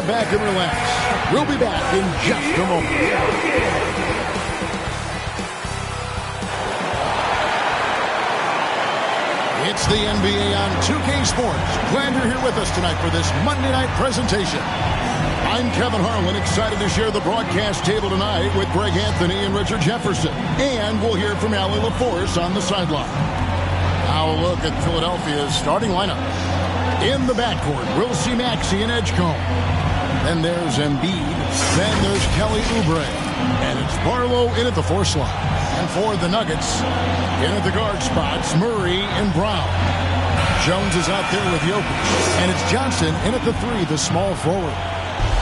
sit back and relax. We'll be back in just a moment. It's the NBA on 2K Sports. Glad you're here with us tonight for this Monday night presentation. I'm Kevin Harlan, excited to share the broadcast table tonight with Greg Anthony and Richard Jefferson. And we'll hear from Allie LaForce on the sideline. Now a look at Philadelphia's starting lineup. In the backcourt, we'll see Maxey and Edgecombe. Then there's Embiid. Then there's Kelly Oubre. And it's Barlow in at the 4 slot. And for the Nuggets, in at the guard spots, Murray and Brown. Jones is out there with Jokic. And it's Johnson in at the 3, the small forward.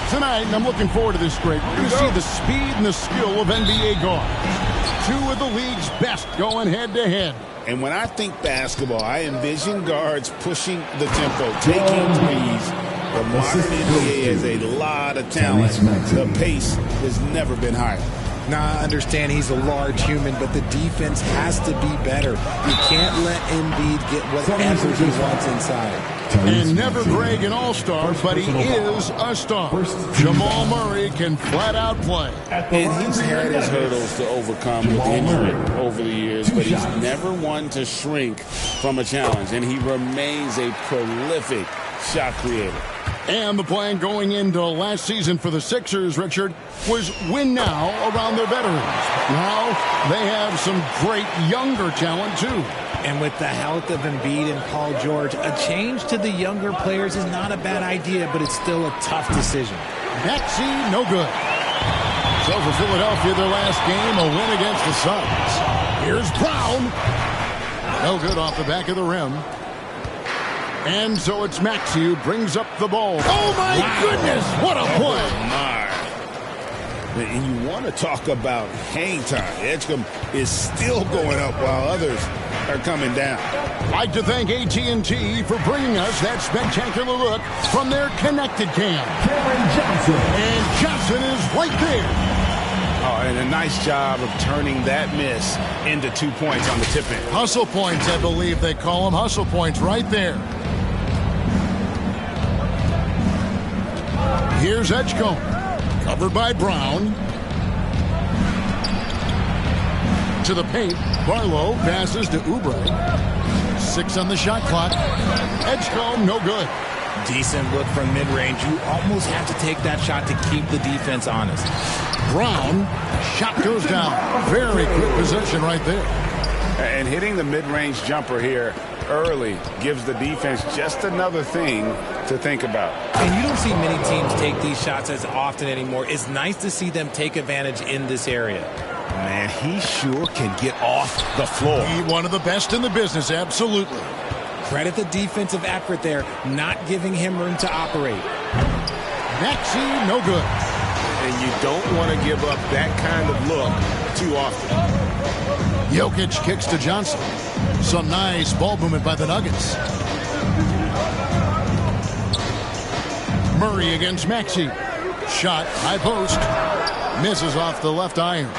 Tonight, and I'm looking forward to this break, we're going to see the speed and the skill of NBA guards. 2 of the league's best going head-to-head. And when I think basketball, I envision guards pushing the tempo, taking threes. The modern NBA has a lot of talent. The pace has never been higher. Now, I understand he's a large human, but the defense has to be better. You can't let Embiid get whatever he wants inside. And never Greg an all-star, but he is a star. Jamal Murray can flat-out play. And he's had his hurdles to overcome with injury over the years, but he's never one to shrink from a challenge, and he remains a prolific shot creator. And the plan going into last season for the Sixers, Richard, was win now around their veterans. Now they have some great younger talent, too. And with the health of Embiid and Paul George, a change to the younger players is not a bad idea, but it's still a tough decision. Maxey, no good. So for Philadelphia, their last game, a win against the Suns. Here's Brown. No good off the back of the rim. And so it's Maxey who brings up the ball. Oh, my goodness. What a play. And you want to talk about hang time. Edgecombe is still going up while others are coming down. I'd like to thank AT&T for bringing us that spectacular look from their connected cam. And Johnson is right there. Oh, and a nice job of turning that miss into 2 points on the tip-in. Hustle points, I believe they call them. Hustle points right there. Here's Edgecombe. Covered by Brown. To the paint. Barlow passes to Oubre. 6 on the shot clock. Edgecombe, no good. Decent look from mid-range. You almost have to take that shot to keep the defense honest. Brown. Shot goes down. Very quick possession right there. And hitting the mid-range jumper here early gives the defense just another thing to think about. And you don't see many teams take these shots as often anymore. It's nice to see them take advantage in this area. Man, he sure can get off the floor. He's one of the best in the business, absolutely. Credit the defensive effort there, not giving him room to operate. Maxey, no good. And you don't want to give up that kind of look too often. Jokic kicks to Johnson. Some nice ball movement by the Nuggets. Murray against Maxey. Shot, high post. Misses off the left iron.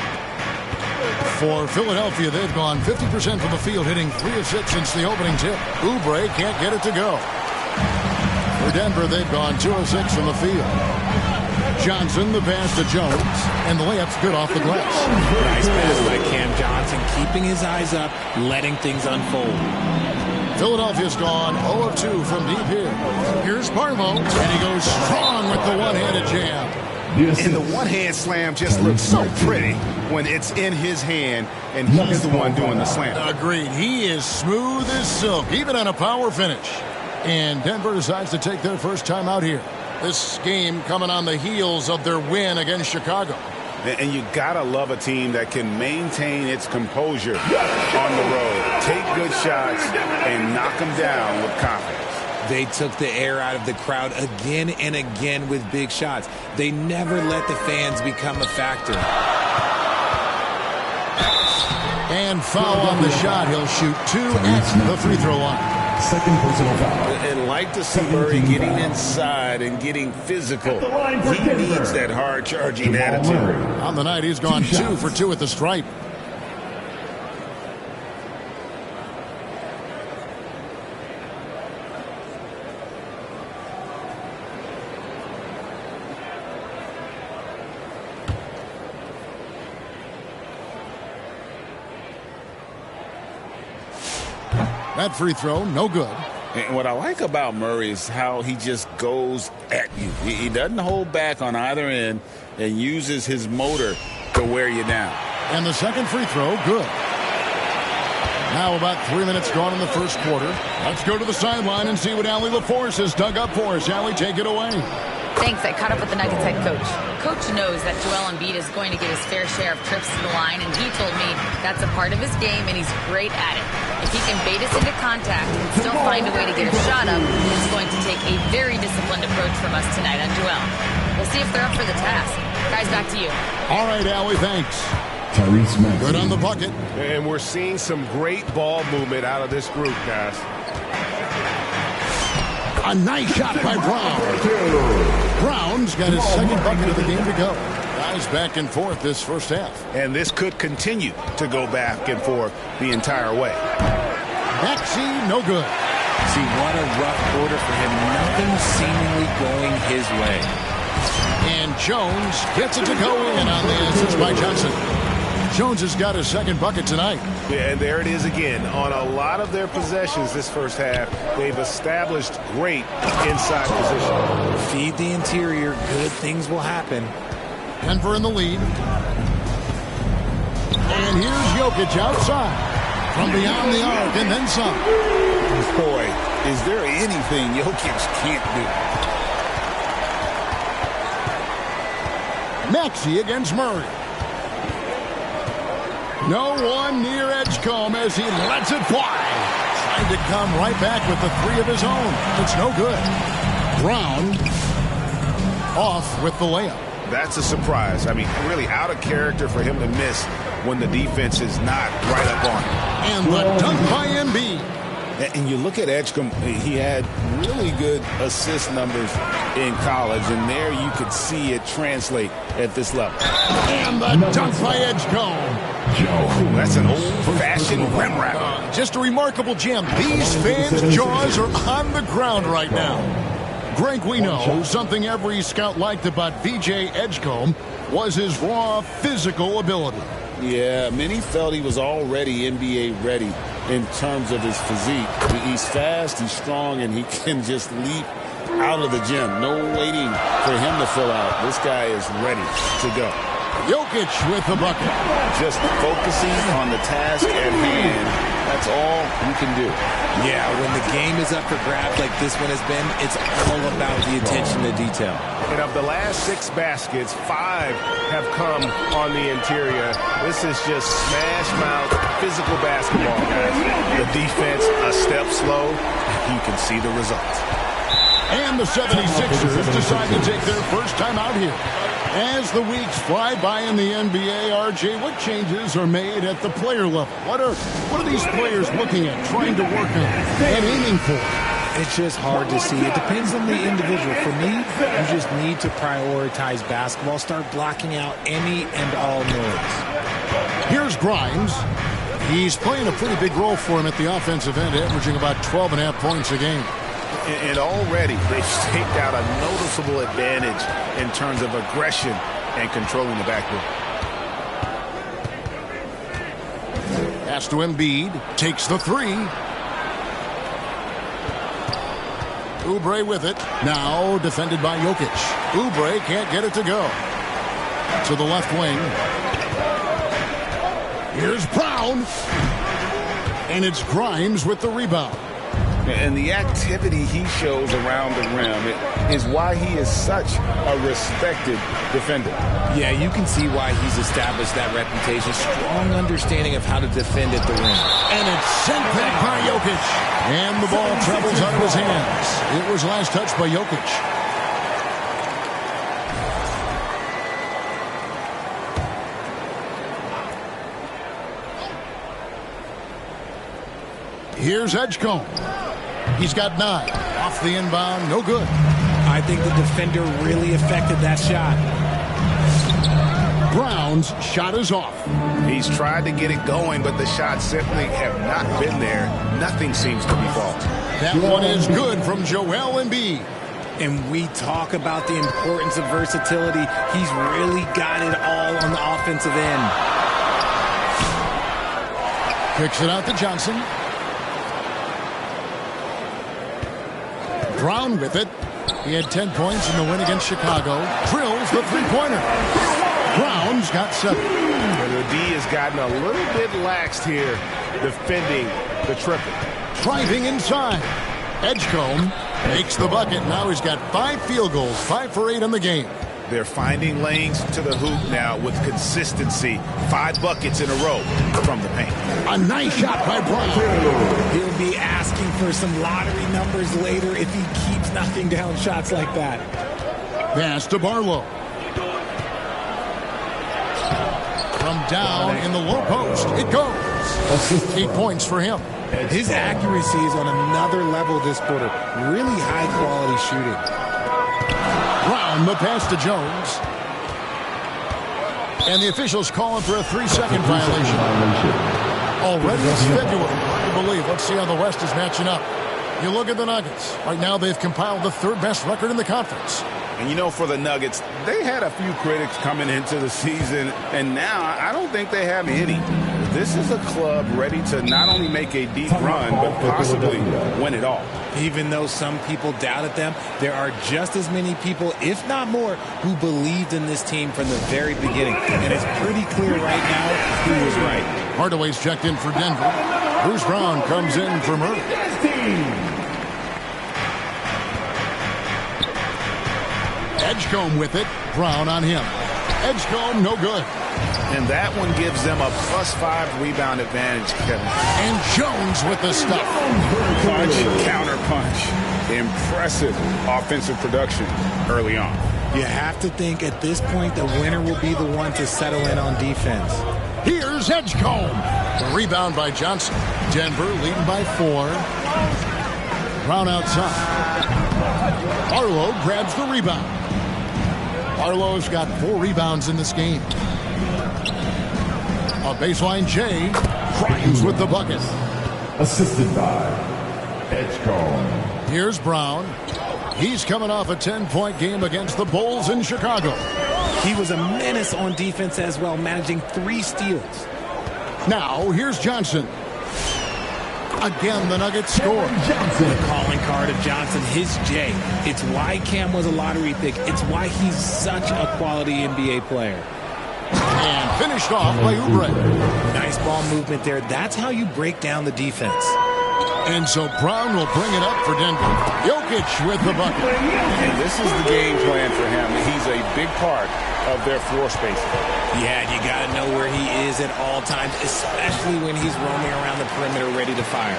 For Philadelphia, they've gone 50% from the field, hitting 3 of 6 since the opening tip. Oubre can't get it to go. For Denver, they've gone 2 of 6 from the field. Johnson, the pass to Jones, and the layup's good off the glass. Nice pass by Cam Johnson, keeping his eyes up, letting things unfold. Philadelphia's gone 0 of 2 from deep here. Here's Barlow, and he goes strong with the one-handed jam. And the one-hand slam just looks so pretty when it's in his hand, and he's the one doing the slam. Agreed. He is smooth as silk, even on a power finish. And Denver decides to take their first time out here. This game coming on the heels of their win against Chicago. And you gotta love a team that can maintain its composure on the road, take good shots, and knock them down with confidence. They took the air out of the crowd again and again with big shots. They never let the fans become a factor. And foul on the shot. He'll shoot 2 at the free throw line. Second personal foul. And like to see Murray getting inside and getting physical. He needs that hard-charging attitude. On the night, he's gone 2 for 2 at the stripe. That free throw, no good. And what I like about Murray is how he just goes at you. He doesn't hold back on either end and uses his motor to wear you down. And the second free throw, good. Now about 3 minutes gone in the first quarter. Let's go to the sideline and see what Allie LaForce has dug up for us. Allie, take it away. Thanks. I caught up with the Nuggets head coach. Coach knows that Joel Embiid is going to get his fair share of trips to the line, and he told me that's a part of his game, and he's great at it. If he can bait us into contact and still find a way to get a shot up, it's going to take a very disciplined approach from us tonight on Joel. We'll see if they're up for the task. Guys, back to you. All right, Allie, thanks. Tyrese Maxey. Good on the bucket. And we're seeing some great ball movement out of this group, guys. A nice shot by Brown. Brown's got his second bucket of the game to go. Guys back and forth this first half. And this could continue to go back and forth the entire way. Maxey, no good. See, what a rough quarter for him. Nothing seemingly going his way. And Jones gets it to go in on the assist by Johnson. Jones has got his second bucket tonight. Yeah, and there it is again. On a lot of their possessions this first half, they've established great inside position. Feed the interior, good things will happen. Denver in the lead. And here's Jokic outside. From beyond the arc and then some. Boy, is there anything Jokic can't do? Maxey against Murray. No one near Edgecombe as he lets it fly. Trying to come right back with the three of his own. It's no good. Brown off with the layup. That's a surprise. I mean, really out of character for him to miss when the defense is not right up on him. And the dunk by Embiid. And you look at Edgecombe, he had really good assist numbers in college, and there you could see it translate at this level. And the dunk by Edgecombe. That's an old-fashioned rim wrap. Just a remarkable gem. These fans' jaws are on the ground right now. Greg, we know something every scout liked about VJ Edgecombe was his raw physical ability. Yeah, many felt he was already NBA ready in terms of his physique. He's fast, he's strong, and he can just leap out of the gym. No waiting for him to fill out. This guy is ready to go. Jokic with the bucket. Just focusing on the task at hand. That's all you can do. Yeah, when the game is up for grabs like this one has been, it's all about the attention to detail. And of the last 6 baskets, 5 have come on the interior. This is just smash mouth physical basketball, guys. The defense a step slow. You can see the results. And the 76ers decide to take their first time out here. As the weeks fly by in the NBA, RJ, what changes are made at the player level? What are these players looking at, trying to work on, and aiming for? It's just hard to see. It depends on the individual. For me, you just need to prioritize basketball. Start blocking out any and all noise. Here's Grimes. He's playing a pretty big role for him at the offensive end, averaging about 12.5 points a game. And already they've staked out a noticeable advantage in terms of aggression and controlling the backcourt. Pass to Embiid. Takes the three. Oubre with it. Now defended by Jokic. Oubre can't get it to go. To the left wing. Here's Brown. And it's Grimes with the rebound. And the activity he shows around the rim is why he is such a respected defender. Yeah, you can see why he's established that reputation. Strong understanding of how to defend at the rim. And it's sent back by Jokic. And the ball travels out of his hands. It was last touched by Jokic. Here's Edgecombe. He's got 9. Off the inbound, no good. I think the defender really affected that shot. Brown's shot is off. He's tried to get it going, but the shots simply have not been there. Nothing seems to be falling. That one is good from Joel Embiid. And we talk about the importance of versatility. He's really got it all on the offensive end. Kicks it out to Johnson. Brown with it. He had 10 points in the win against Chicago. Drills the three-pointer. Brown's got 7. And the D has gotten a little bit laxed here defending the triple. Driving inside. Edgecombe makes the bucket. Now he's got 5 field goals, 5 for 8 in the game. They're finding lanes to the hoop now with consistency. 5 buckets in a row from the paint. A nice shot by Brown. He'll be asking for some lottery numbers later if he keeps knocking down shots like that. Pass to Barlow. From down in the low post, it goes. 8 points for him. His accuracy is on another level this quarter. Really high-quality shooting. Brown, the pass to Jones. And the officials calling for a 3-second violation. Already it's February. Hard to believe. Let's see how the West is matching up. You look at the Nuggets. Right now they've compiled the 3rd best record in the conference. And you know, for the Nuggets, they had a few critics coming into the season, and now I don't think they have any. This is a club ready to not only make a deep run, but possibly win it all. Even though some people doubted them, there are just as many people, if not more, who believed in this team from the very beginning. And it's pretty clear right now who was right. Hardaway's checked in for Denver. Bruce Brown comes in for Murray. Edgecombe with it. Brown on him. Edgecombe, no good. And that one gives them a +5 rebound advantage, Kevin. And Jones with the stuff. Punch, counter punch. Impressive offensive production early on. You have to think at this point the winner will be the one to settle in on defense. Here's Edgecombe. The rebound by Johnson. Denver leading by 4. Brown outside. Barlow grabs the rebound. Barlow's got 4 rebounds in this game. A baseline J. Grimes with the bucket. Assisted by Edgecombe. Here's Brown. He's coming off a 10-point game against the Bulls in Chicago. He was a menace on defense as well, managing 3 steals. Now, here's Johnson. Again, the Nuggets score. The calling card of Johnson, his J. It's why Cam was a lottery pick. It's why he's such a quality NBA player. And finished off by Oubre. Nice ball movement there. That's how you break down the defense. And so Brown will bring it up for Denver. Jokic with the bucket. And this is the game plan for him. He's a big part of their floor spacing. Yeah, you got to know where he is at all times, especially when he's roaming around the perimeter ready to fire.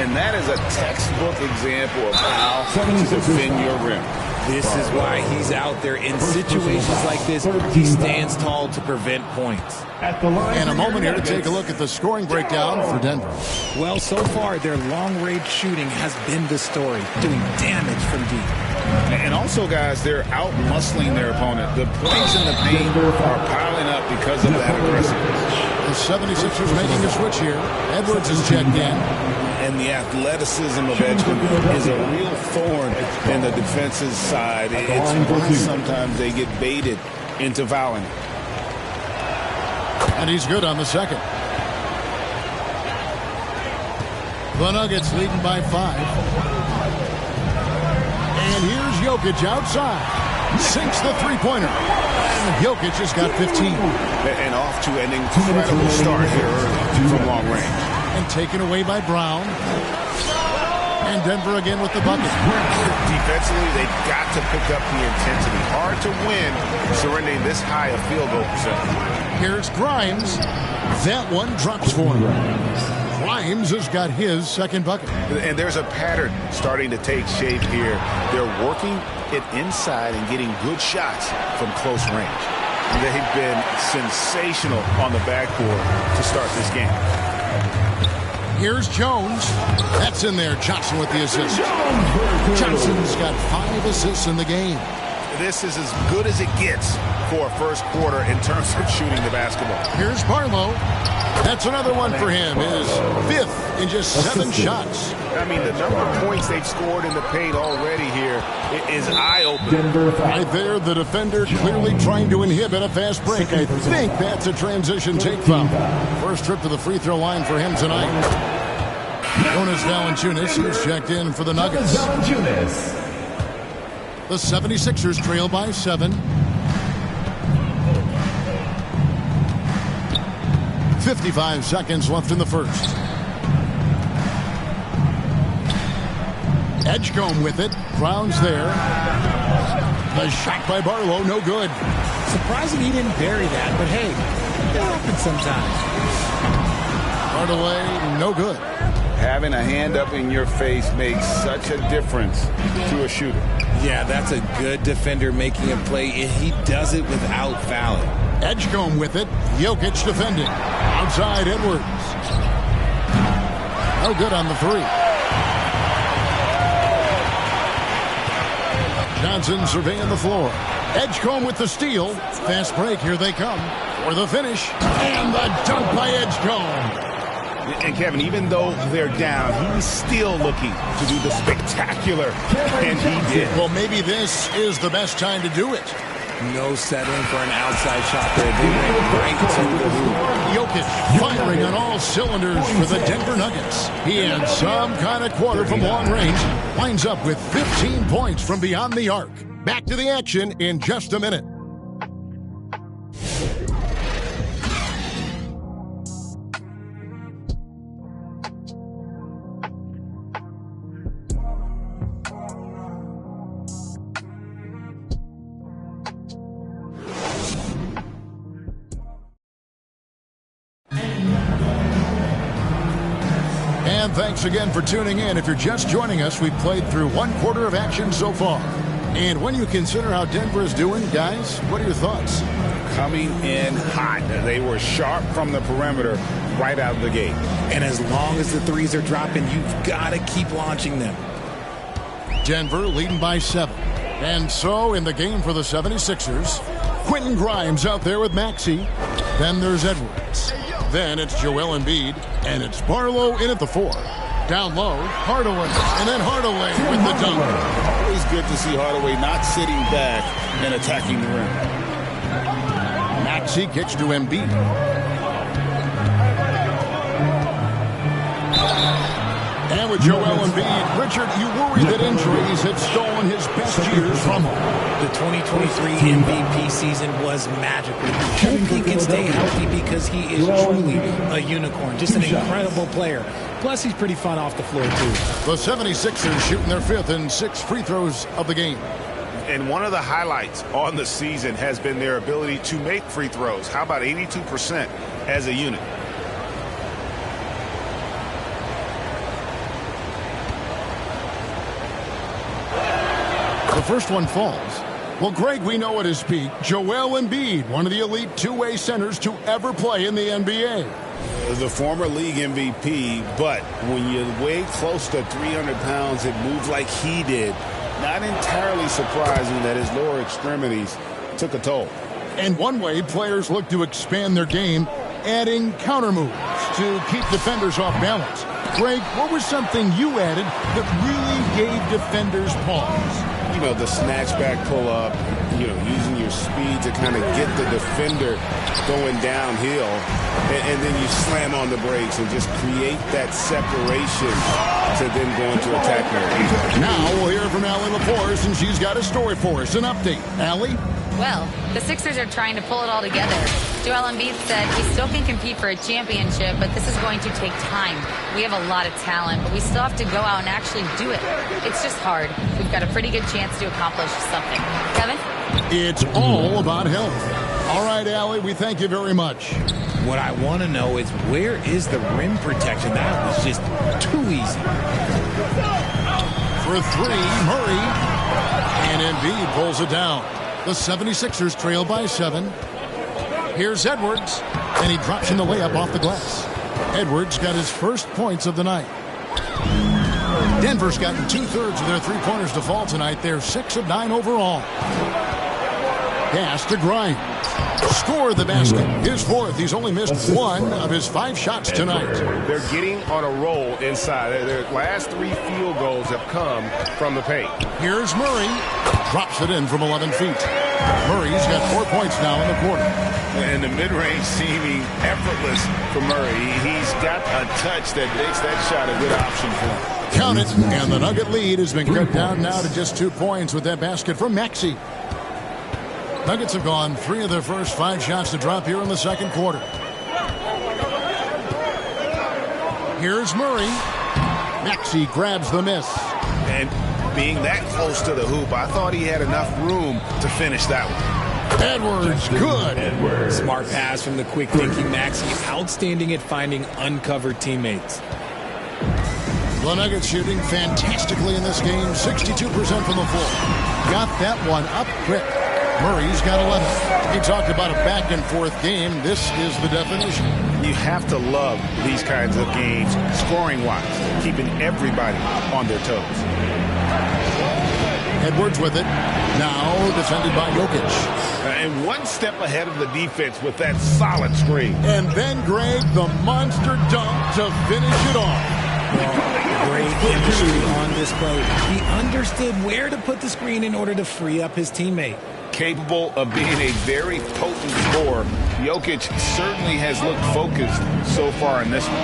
And that is a textbook example of how to defend your rim. This is why he's out there in situations like this. He stands tall to prevent points. And a moment here to take a look at the scoring breakdown for Denver. Well, so far, their long-range shooting has been the story, doing damage from deep. And also, guys, they're out-muscling their opponent. The points in the paint are piling up because of that aggressiveness. The 76ers making a switch here. Edwards is checked in. And the athleticism of Edgecombe is a real thorn in the defense's side. It's why sometimes they get baited into fouling. And he's good on the second. The Nuggets leading by 5. And here's Jokic outside. Sinks the three-pointer. And Jokic has got 15. And off to an incredible start here early from long range. And taken away by Brown. And Denver again with the bucket. Defensively, they've got to pick up the intensity. Hard to win surrendering this high a field goal percentage. Here's Grimes. That one drops for him. Grimes has got his second bucket. And there's a pattern starting to take shape here. They're working it inside and getting good shots from close range. They've been sensational on the backcourt to start this game. Here's Jones. That's in there. Johnson with the assist. Johnson's got 5 assists in the game. This is as good as it gets for a first quarter in terms of shooting the basketball. Here's Barlow. That's another one for him. His 5th in just 7 shots. I mean, the number of points they've scored in the paint already here is eye-opening. Right there, the defender clearly trying to inhibit a fast break. I think that's a transition take foul. First trip to the free throw line for him tonight. Jonas Valanciunas, who's checked in for the Nuggets. The 76ers trail by 7. 55 seconds left in the first. Edgecombe with it. Browns there. The shot by Barlow, no good. Surprising he didn't bury that, but hey, it happens sometimes. Hardaway, no good. Having a hand up in your face makes such a difference to a shooter. Yeah, that's a good defender making a play, and he does it without fouling. Edgecombe with it. Jokic defending. Outside Edwards. No good on the 3. Johnson surveying the floor. Edgecombe with the steal. Fast break. Here they come for the finish. And the dunk by Edgecombe. And Kevin, even though they're down, he's still looking to do the spectacular, and he did. Well, maybe this is the best time to do it. No settling for an outside shot there. They went right to the hoop. Jokic firing on all cylinders for the Denver Nuggets. He had some kind of quarter from long range. Winds up with 15 points from beyond the arc. Back to the action in just a minute. And thanks again for tuning in. If you're just joining us, we've played through 1/4 of action so far. And when you consider how Denver is doing, guys, what are your thoughts? Coming in hot. They were sharp from the perimeter right out of the gate. And as long as the threes are dropping, you've got to keep launching them. Denver leading by 7. And so in the game for the 76ers, Quentin Grimes out there with Maxey. Then there's Edwards. Then it's Joel Embiid, and it's Barlow in at the 4. Down low, Hardaway, and then Hardaway with the dunk. Always good to see Hardaway not sitting back and attacking the rim. Maxey kicks to Embiid. And with Joel Embiid, Richard, you worry that injuries have stolen his best years from him. The 2023 MVP season was magical. Hope he can stay healthy because he is truly a unicorn. Just an incredible player. Plus, he's pretty fun off the floor, too. The 76ers shooting their 5th and 6th free throws of the game. And one of the highlights on the season has been their ability to make free throws. How about 82% as a unit? The first one falls. Well, Greg, we know at his peak, Joel Embiid, one of the elite two-way centers to ever play in the NBA. The former league MVP, but when you weigh close to 300 pounds and move like he did, not entirely surprising that his lower extremities took a toll. And one way players look to expand their game, adding counter moves to keep defenders off balance. Greg, what was something you added that really gave defenders pause? You know, the snatch back pull up, you know, using your speed to kind of get the defender going downhill, and then you slam on the brakes and just create that separation to then go into attack mode. Now we'll hear from Allie Laporte, and she's got a story for us. An update. Allie? Well, the Sixers are trying to pull it all together. Joel Embiid said he still can compete for a championship, but this is going to take time. We have a lot of talent, but we still have to go out and actually do it. It's just hard. We've got a pretty good chance to accomplish something. Kevin? It's all about health. All right, Allie, we thank you very much. What I want to know is, where is the rim protection? That was just too easy. For 3, Murray. And Embiid pulls it down. The 76ers trail by 7. Here's Edwards, and he drops in the layup off the glass. Edwards got his first points of the night. Denver's gotten 2/3 of their three-pointers to fall tonight. They're 6 of 9 overall. Pass to Grimes. Score the basket. His 4th. He's only missed 1 of his 5 shots tonight. They're getting on a roll inside. Their last 3 field goals have come from the paint. Here's Murray. Drops it in from 11 feet. Murray's got 4 points now in the quarter. And the mid-range seeming effortless for Murray. He's got a touch that makes that shot a good option for him. Count it, and the Nugget lead has been cut down now to just 2 points with that basket from Maxey. Nuggets have gone 3 of their first 5 shots to drop here in the second quarter. Here's Murray. Maxey grabs the miss. And being that close to the hoop, I thought he had enough room to finish that one. Edwards, good. Smart pass from the quick-thinking Maxey. Outstanding at finding uncovered teammates. The Nuggets shooting fantastically in this game. 62% from the floor. Got that one up quick. Murray's got 11. He talked about a back-and-forth game. This is the definition. You have to love these kinds of games, scoring-wise, keeping everybody on their toes. Edwards with it. Now defended by Jokic. And one step ahead of the defense with that solid screen. And then Greg, the monster dunk to finish it off. Great chemistry on display. He understood where to put the screen in order to free up his teammate. Capable of being a very potent scorer, Jokic certainly has looked focused so far in this one.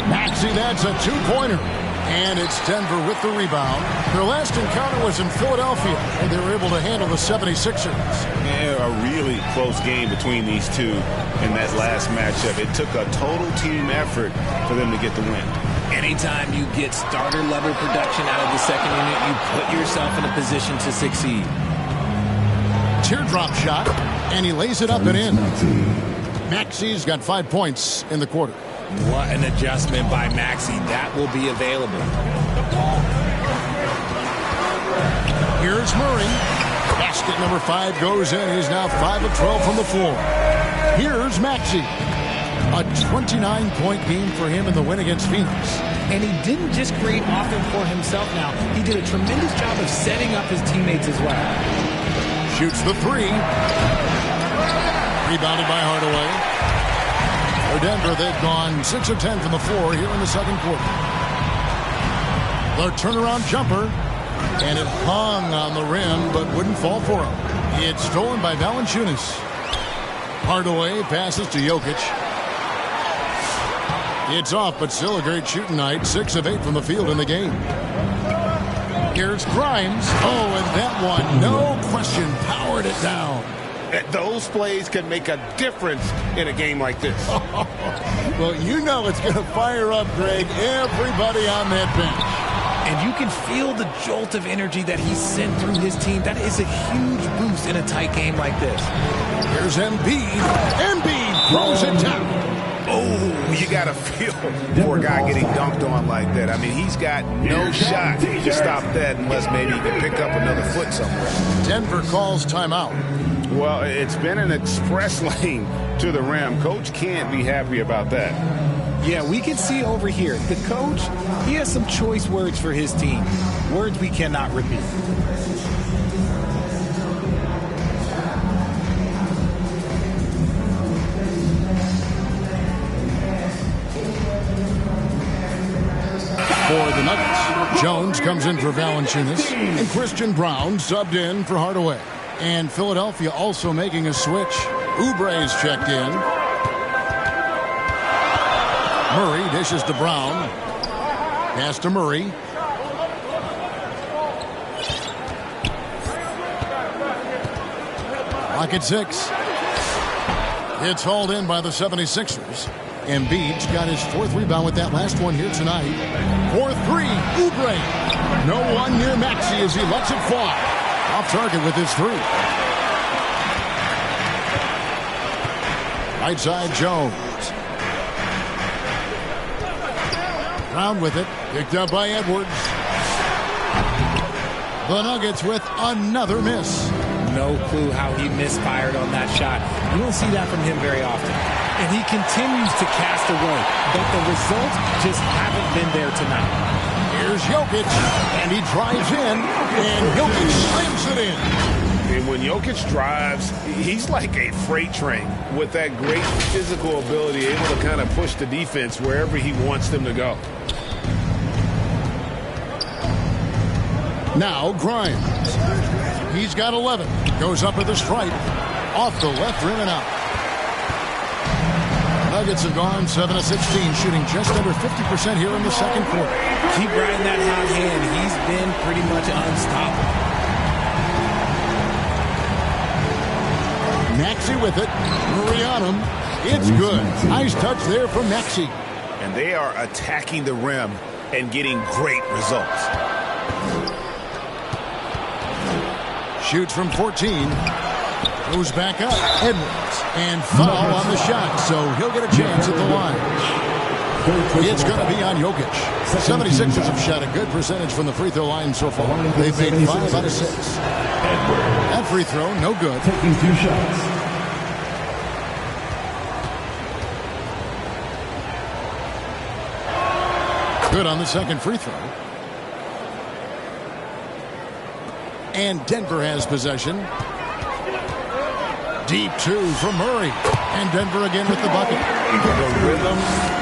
Maxey, that's a 2-pointer. And it's Denver with the rebound. Their last encounter was in Philadelphia, and they were able to handle the 76ers. Yeah, a really close game between these two in that last matchup. It took a total team effort for them to get the win. Anytime you get starter-level production out of the second unit, you put yourself in a position to succeed. Teardrop shot, and he lays it up and in. Maxey's got 5 points in the quarter. What an adjustment by Maxey. That will be available. Here's Murray. Basket number 5 goes in. He's now 5 of 12 from the floor. Here's Maxey. A 29-point game for him in the win against Phoenix. And he didn't just create offense for himself now. He did a tremendous job of setting up his teammates as well. Shoots the 3. Rebounded by Hardaway. For Denver, they've gone 6 of 10 from the floor here in the second quarter. Their turnaround jumper, and it hung on the rim but wouldn't fall for him. It's stolen by Valanciunas. Hardaway passes to Jokic. It's off, but still a great shooting night. 6 of 8 from the field in the game. Here's Grimes. Oh, and that one, no question, powered it down. Those plays can make a difference in a game like this. Well, you know it's going to fire up, Greg, everybody on that bench. And you can feel the jolt of energy that he sent through his team. That is a huge boost in a tight game like this. Here's Embiid. Embiid throws it down. Oh, you got to feel for a guy getting dunked on like that. I mean, he's got no shot to stop that unless maybe he can pick up another foot somewhere. Denver calls timeout. Well, it's been an express lane to the rim. Coach can't be happy about that. Yeah, we can see over here. The coach, he has some choice words for his team. Words we cannot repeat. For the Nuggets, Jones comes in for Valanciunas, and Christian Brown subbed in for Hardaway. And Philadelphia also making a switch. Oubre's checked in. Murray dishes to Brown. Pass to Murray. Clock at 6. It's hauled in by the 76ers. Embiid's got his 4th rebound with that last one here tonight. 4-3, Oubre. No one near Maxey as he lets it fly. Off target with his 3. Right side, Jones. Brown with it. Picked up by Edwards. The Nuggets with another miss. No clue how he misfired on that shot. You don't see that from him very often. And he continues to cast away, but the results just haven't been there tonight. Here's Jokic, and he drives in, and Jokic slams it in. And when Jokic drives, he's like a freight train with that great physical ability, able to kind of push the defense wherever he wants them to go. Now Grimes. He's got 11. Goes up with a stripe. Off the left rim and out. Nuggets have gone 7 of 16, shooting just under 50% here in the second quarter. Keep riding that hot hand. He's been pretty much unstoppable. Maxey with it. Murray on him. It's good. Nice touch there from Maxey. And they are attacking the rim and getting great results. Shoots from 14. Goes back up. Edwards. And foul on the shot, so he'll get a chance at the line. It's going to be on Jokic. 76ers have shot a good percentage from the free throw line so far. They've made 5 out of 6. That free throw, no good. Taking 2 shots. Good on the second free throw. And Denver has possession. Deep 2 from Murray. And Denver again with the bucket. The rhythm,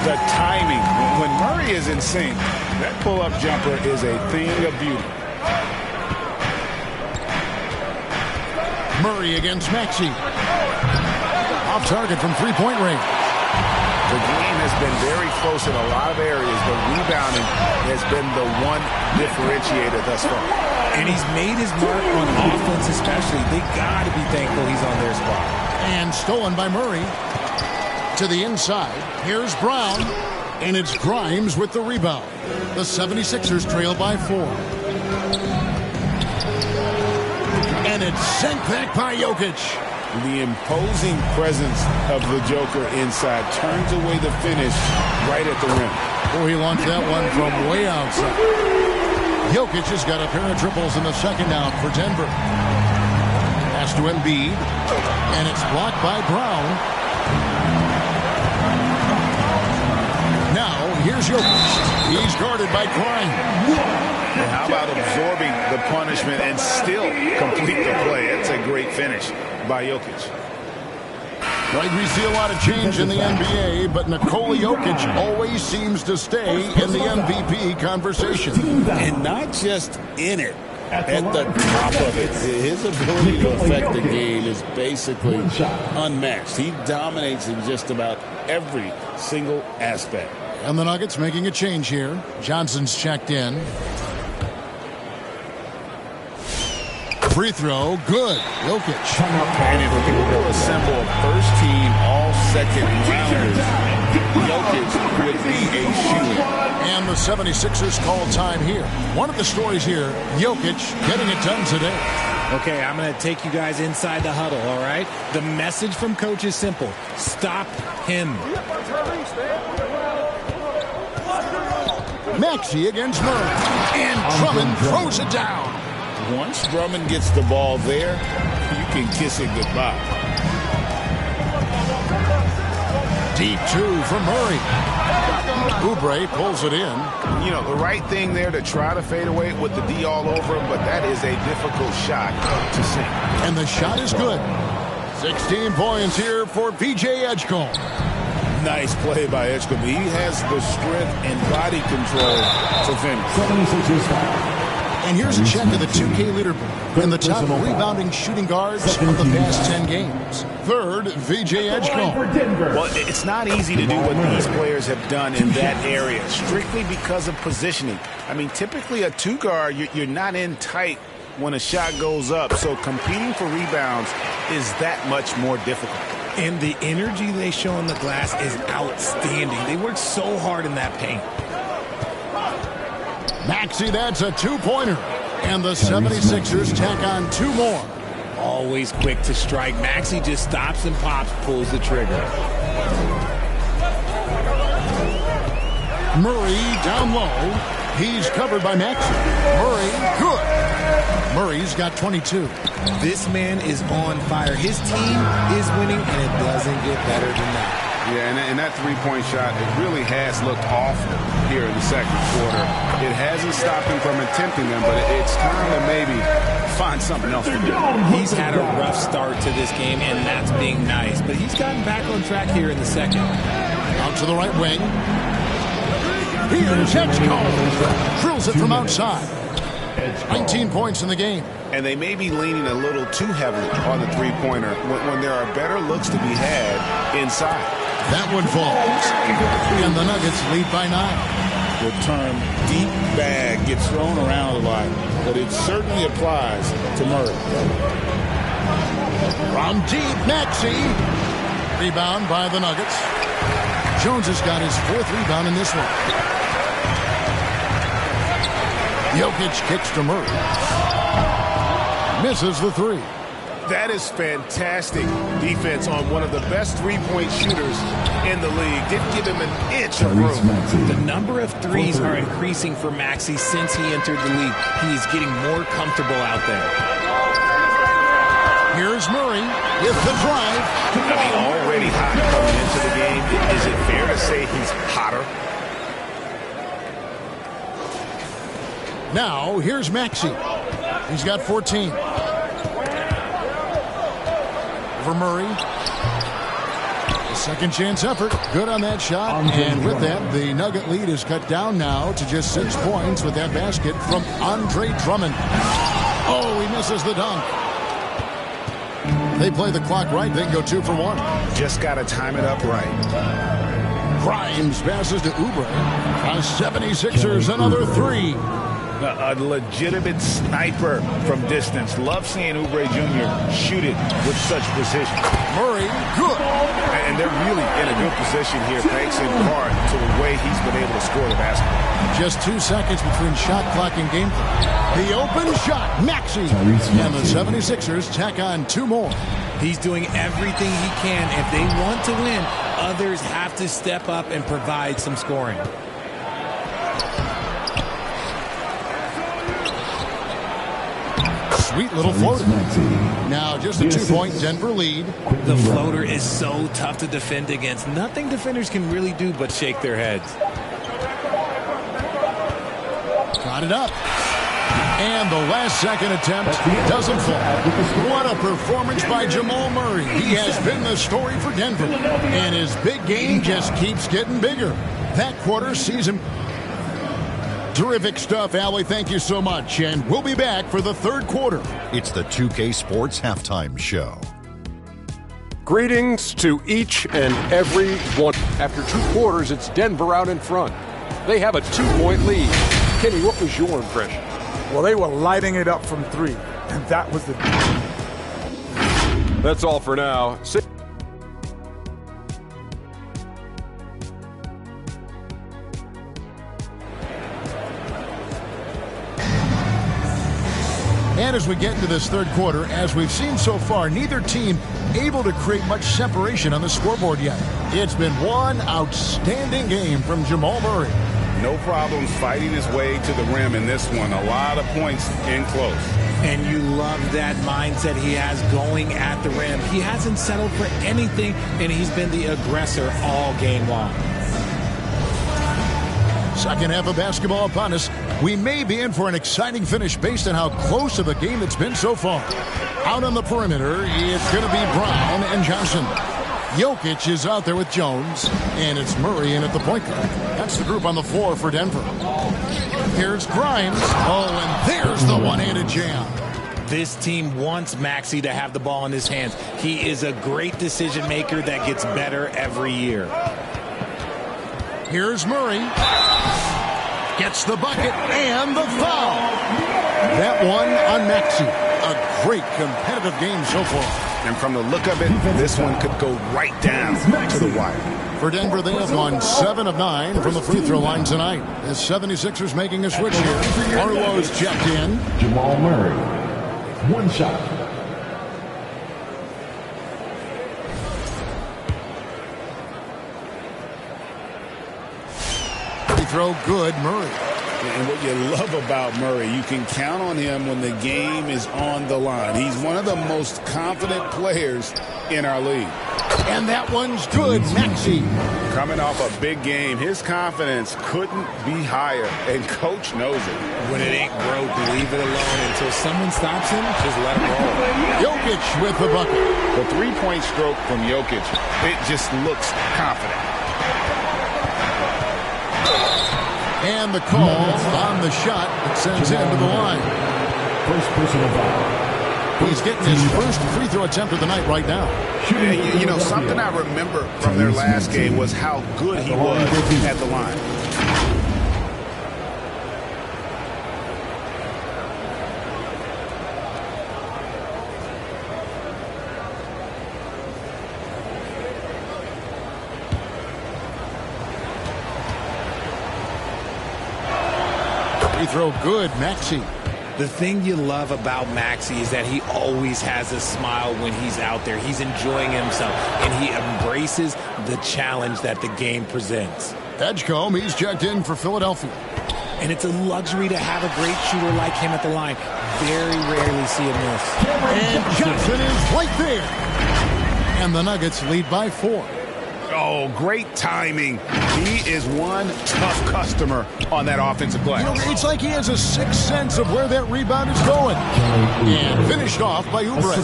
the timing. When Murray is in sync, that pull-up jumper is a thing of beauty. Murray against Maxey. Off target from three-point range. The game has been very close in a lot of areas, but rebounding has been the one differentiator thus far. And he's made his mark on offense especially. They got to be thankful he's on their spot. And stolen by Murray. To the inside. Here's Brown. And it's Grimes with the rebound. The 76ers trail by 4. And it's sent back by Jokic. The imposing presence of the Joker inside turns away the finish right at the rim. Oh, he launched that one from way outside. Jokic has got a pair of triples in the second out for Denver. Pass to Embiid. And it's blocked by Brown. Now, here's Jokic. He's guarded by Grimes. And how about absorbing the punishment and still complete the play? It's a great finish by Jokic. Right, we see a lot of change in the NBA, but Nikola Jokic always seems to stay in the MVP conversation. And not just in it, at the top of it. His ability to affect the game is basically unmatched. He dominates in just about every single aspect. And the Nuggets making a change here. Johnson's checked in. Free throw, good. Jokic. And if you were to assemble a first-team, all-second rounders, Jokic would be a shooter. And the 76ers call time here. One of the stories here, Jokic getting it done today. Okay, I'm going to take you guys inside the huddle, all right? The message from Coach is simple. Stop him. Maxey against Murray. And Drummond throws it down. Once Drummond gets the ball there, you can kiss it goodbye. Deep 2 from Murray. Oubre pulls it in. You know, the right thing there to try to fade away with the D all over him, but that is a difficult shot to sink. And the shot is good. 16 points here for PJ Edgecombe. Nice play by Edgecombe. He has the strength and body control to finish. 76ers foul. And here's a check of the 2K leaderboard and the top rebounding shooting guards of the past 10 games. Third, VJ Edgecombe. Well, it's not easy to do what these players have done in that area, strictly because of positioning. I mean, typically a 2-guard, you're not in tight when a shot goes up, so competing for rebounds is that much more difficult. And the energy they show on the glass is outstanding. They work so hard in that paint. Maxey, that's a 2-pointer. And the 76ers tack on 2 more. Always quick to strike. Maxey just stops and pops, pulls the trigger. Murray down low. He's covered by Maxey. Murray, good. Murray's got 22. This man is on fire. His team is winning, and it doesn't get better than that. Yeah, and that three-point shot, it really has looked awful here in the second quarter. It hasn't stopped him from attempting them, but it's time to maybe find something else to do. He's had a rough start to this game, and that's being nice. But he's gotten back on track here in the second. Out to the right wing. Here's Edgecombe. Drills it from outside. 19 points in the game. And they may be leaning a little too heavily on the three-pointer when there are better looks to be had inside. That one falls. And the Nuggets lead by 9. The term deep bag gets thrown around a lot, but it certainly applies to Murray. From deep, Maxey. Rebound by the Nuggets. Jones has got his 4th rebound in this one. Jokic kicks to Murray. Misses the 3. That is fantastic defense on one of the best three-point shooters in the league. Didn't give him an inch of room. The number of threes are increasing for Maxey since he entered the league. He's getting more comfortable out there. Here's Murray with the drive. I mean, already hot coming into the game. Is it fair to say he's hotter? Now, here's Maxey. He's got 14. For Murray. A second chance effort. Good on that shot. And with that, the Nugget lead is cut down now to just 6 points with that basket from Andre Drummond. Oh, he misses the dunk. They play the clock right. They can go 2 for 1. Just got to time it up right. Grimes passes to Oubre. 76ers, another 3. A legitimate sniper from distance. Love seeing Oubre Jr. shoot it with such precision. Murray, good. And they're really in a good position here, thanks in part to the way he's been able to score the basketball. Just 2 seconds between shot clock and game clock. The open shot, Maxey. And the 76ers tack on 2 more. He's doing everything he can. If they want to win, others have to step up and provide some scoring. Sweet little floater. Now just a 2-point Denver lead. The floater is so tough to defend against. Nothing defenders can really do but shake their heads. Got it up. And the last second attempt doesn't fall. What a performance by Jamal Murray. He has been the story for Denver. And his big game just keeps getting bigger. That quarter sees him. Terrific stuff, Allie. Thank you so much. And we'll be back for the 3rd quarter. It's the 2K Sports Halftime Show. Greetings to each and every one. After 2 quarters, it's Denver out in front. They have a 2-point lead. Kenny, what was your impression? Well, they were lighting it up from 3, and that was the... That's all for now. And as we get into this 3rd quarter, as we've seen so far, neither team able to create much separation on the scoreboard yet. It's been one outstanding game from Jamal Murray. No problems fighting his way to the rim in this one. A lot of points in close. And you love that mindset he has going at the rim. He hasn't settled for anything, and he's been the aggressor all game long. Second half of basketball upon us. We may be in for an exciting finish based on how close of a game it's been so far. Out on the perimeter, it's going to be Brown and Johnson. Jokic is out there with Jones, and it's Murray in at the point guard. That's the group on the floor for Denver. Here's Grimes. Oh, and there's the one-handed jam. This team wants Maxey to have the ball in his hands. He is a great decision maker that gets better every year. Here's Murray. Gets the bucket and the foul. That one on Maxey. A great competitive game so far. And from the look of it, this one could go right down to the wire. For Denver, they have gone 7 of 9 from the free throw line tonight. The 76ers making a switch here. Arlo's checked in. Jamal Murray. 1 shot. Free throw good, Murray. And what you love about Murray, you can count on him when the game is on the line. He's one of the most confident players in our league. And that one's good, Maxey. Coming off a big game, his confidence couldn't be higher, and Coach knows it. When it ain't broke, leave it alone. Until someone stops him, just let him roll. Jokic with the bucket. The three-point stroke from Jokic, it just looks confident. And the call on the shot that sends him to the line. First personal foul. He's getting his first free throw attempt of the night right now. You know, something I remember from their last game was how good he was at the line. Free throw good, Maxey. The thing you love about Maxey is that he always has a smile when he's out there. He's enjoying himself, and he embraces the challenge that the game presents. Edgecombe, he's checked in for Philadelphia. And it's a luxury to have a great shooter like him at the line. Very rarely see him miss. And Johnson is right there. And the Nuggets lead by 4. Oh, great timing. He is one tough customer on that offensive glass. You know, it's like he has a sixth sense of where that rebound is going. And finished off by Oubre.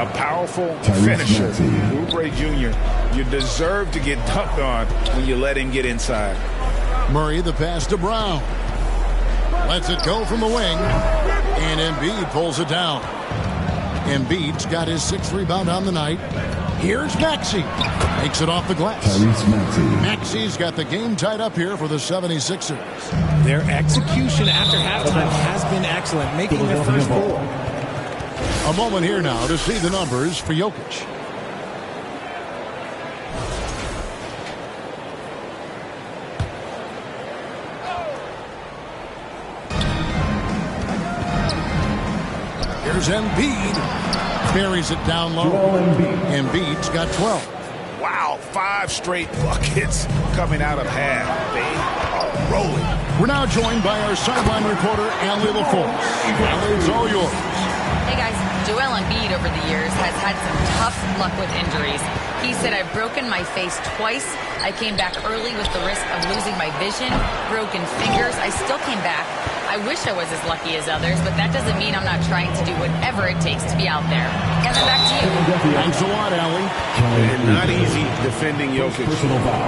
A powerful finisher. Oubre Jr., you deserve to get dunked on when you let him get inside. Murray, the pass to Brown. Lets it go from the wing. And Embiid pulls it down. Embiid's got his 6th rebound on the night. Here's Maxey. Makes it off the glass. Maxey's got the game tied up here for the 76ers. Their execution after halftime has been excellent, making their first 4. A moment here now to see the numbers for Jokic. Here's Embiid. Buries it down low. Embiid's got 12. Wow, 5 straight buckets coming out of half. They are rolling. We're now joined by our sideline reporter, Allie LaForce. Allie, it's all yours. Hey guys, Joel Embiid over the years has had some tough luck with injuries. He said, I've broken my face twice. I came back early with the risk of losing my vision, broken fingers. I still came back. I wish I was as lucky as others, but that doesn't mean I'm not trying to do whatever it takes to be out there. Kevin, back to you. Thanks a lot, Allie. And not easy defending Jokic.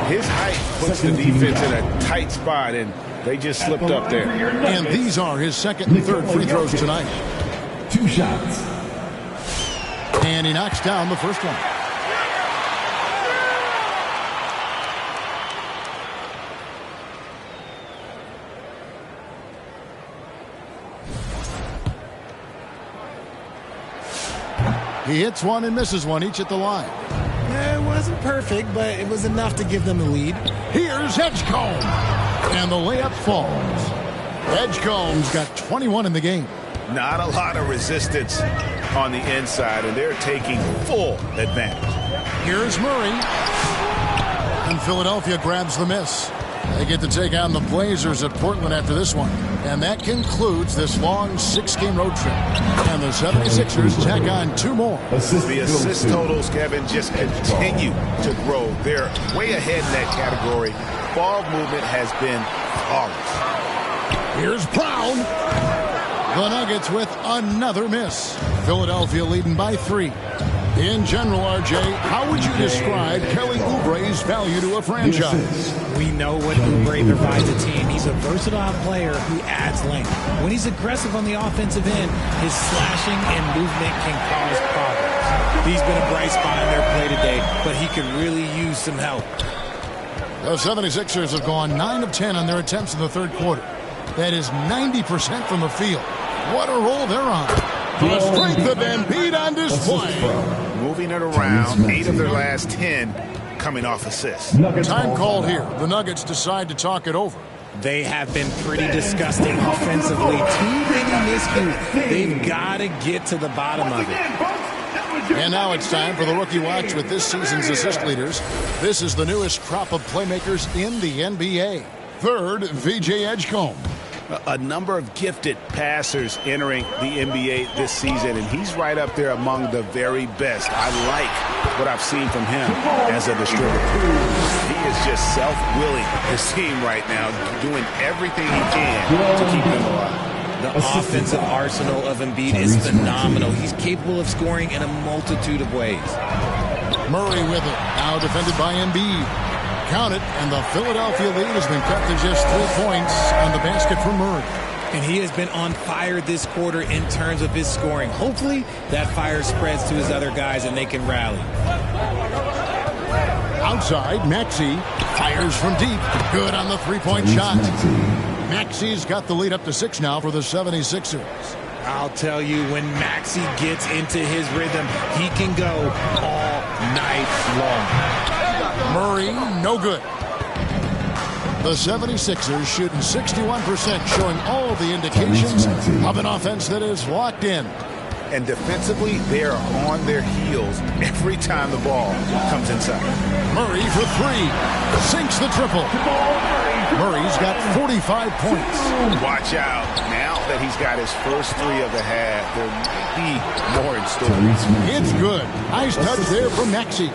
His height puts the defense in a tight spot, and they just slipped up there. And these are his 2nd and 3rd free throws tonight. 2 shots. And he knocks down the first one. He hits one and misses one, each at the line. It wasn't perfect, but it was enough to give them the lead. Here's Edgecombe. And the layup falls. Edgecombe's got 21 in the game. Not a lot of resistance on the inside, and they're taking full advantage. Here's Murray. And Philadelphia grabs the miss. They get to take on the Blazers at Portland after this one. And that concludes this long 6-game road trip. And the 76ers tack on 2 more. The assist totals, Kevin, just continue to grow. They're way ahead in that category. Ball movement has been flawless. Here's Brown. The Nuggets with another miss. Philadelphia leading by 3. In general, RJ, how would you describe Kelly Oubre's value to a franchise? We know what Oubre provides a team. He's a versatile player who adds length. When he's aggressive on the offensive end, his slashing and movement can cause problems. He's been a bright spot in their play today, but he could really use some help. The 76ers have gone 9 of 10 on their attempts in the 3rd quarter. That is 90% from the field. What a roll they're on. The strength of Embiid on display. Moving it around, 8 of their last 10 coming off assists. Time called here. The Nuggets decide to talk it over. They have been pretty disgusting offensively. Too many miscues. They've got to get to the bottom of it. And now it's time for the Rookie Watch with this season's assist leaders. This is the newest crop of playmakers in the NBA. 3rd, VJ Edgecombe. A number of gifted passers entering the NBA this season, and he's right up there among the very best. I like what I've seen from him as a distributor. He is just self-willing his team right now, doing everything he can to keep them alive. The offensive arsenal of Embiid is phenomenal. He's capable of scoring in a multitude of ways. Murray with it, now defended by Embiid. count it, and the Philadelphia lead has been cut to just 3 points on the basket for Murray. And he has been on fire this quarter in terms of his scoring. Hopefully, that fire spreads to his other guys and they can rally. Outside, Maxey fires from deep. Good on the three-point shot. Maxey's got the lead up to 6 now for the 76ers. I'll tell you, when Maxey gets into his rhythm, he can go all night long. Murray, no good. The 76ers shooting 61%, showing all the indications of an offense that is locked in. And defensively, they are on their heels every time the ball comes inside. Murray for 3. Sinks the triple. Murray's got 45 points. Watch out. Now that he's got his first 3 of the half, there may be more in store. It's good. Nice touch there from Maxey.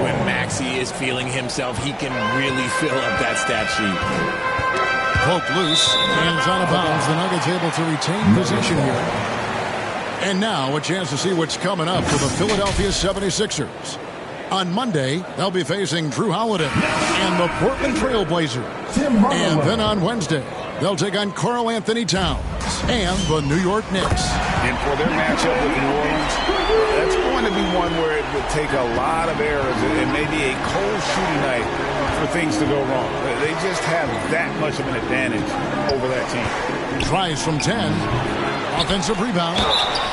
When Maxey is feeling himself, he can really fill up that stat sheet. Poke loose. Hands out of bounds. The Nuggets able to retain possession here. And now a chance to see what's coming up for the Philadelphia 76ers. On Monday, they'll be facing Drew Holiday and the Portland Trail Blazers. And then on Wednesday, they'll take on Karl Anthony Towns and the New York Knicks. And for their matchup with New Orleans, that's going to be one where it would take a lot of errors and maybe a cold shooting night for things to go wrong. They just have that much of an advantage over that team. Tries from 10. Offensive rebound.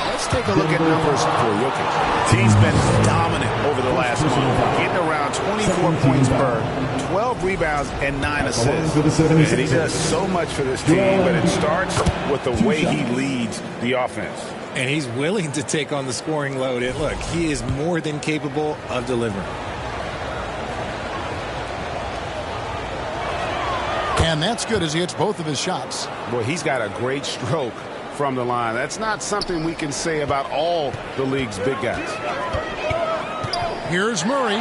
Let's take a look at numbers for Jokic. He's been dominant over the last month, getting around 24 points per, 12 rebounds, and 9 assists. And he does so much for this team, but it starts with the way he leads the offense. And he's willing to take on the scoring load. And look, he is more than capable of delivering. And that's good as he hits both of his shots. Boy, he's got a great stroke from the line. That's not something we can say about all the league's big guys. Here's Murray.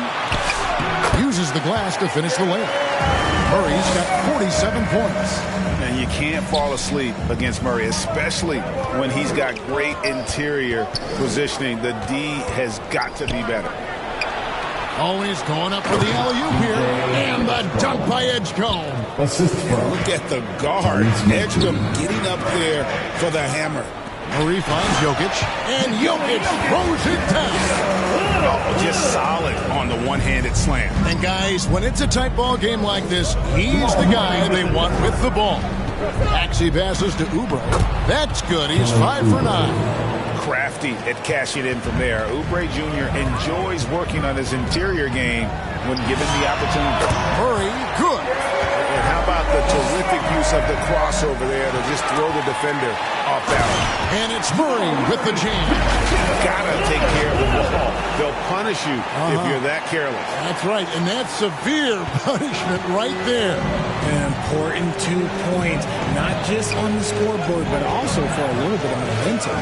Uses the glass to finish the layup. Murray's got 47 points. And you can't fall asleep against Murray, especially when he's got great interior positioning. The D has got to be better. Always going up for the alley-oop here. And the dunk by Edgecombe. Look at the guard. Edgecombe getting up there for the hammer. Murray finds Jokic. And Jokic throws it down. Oh, just solid on the one-handed slam. And guys, when it's a tight ball game like this, he's the guy they want with the ball. Maxey passes to Oubre. That's good. He's 5 for 9. Crafty at cashing in from there. Oubre Jr. enjoys working on his interior game when given the opportunity. Murray, good. And how about the terrific use of the crossover there to just throw the defender off balance. And it's Murray with the jam. Gotta take care of the ball. They'll punish you if you're that careless. That's right, and that's severe punishment right there. An important 2 points, not just on the scoreboard, but also for a little bit of momentum.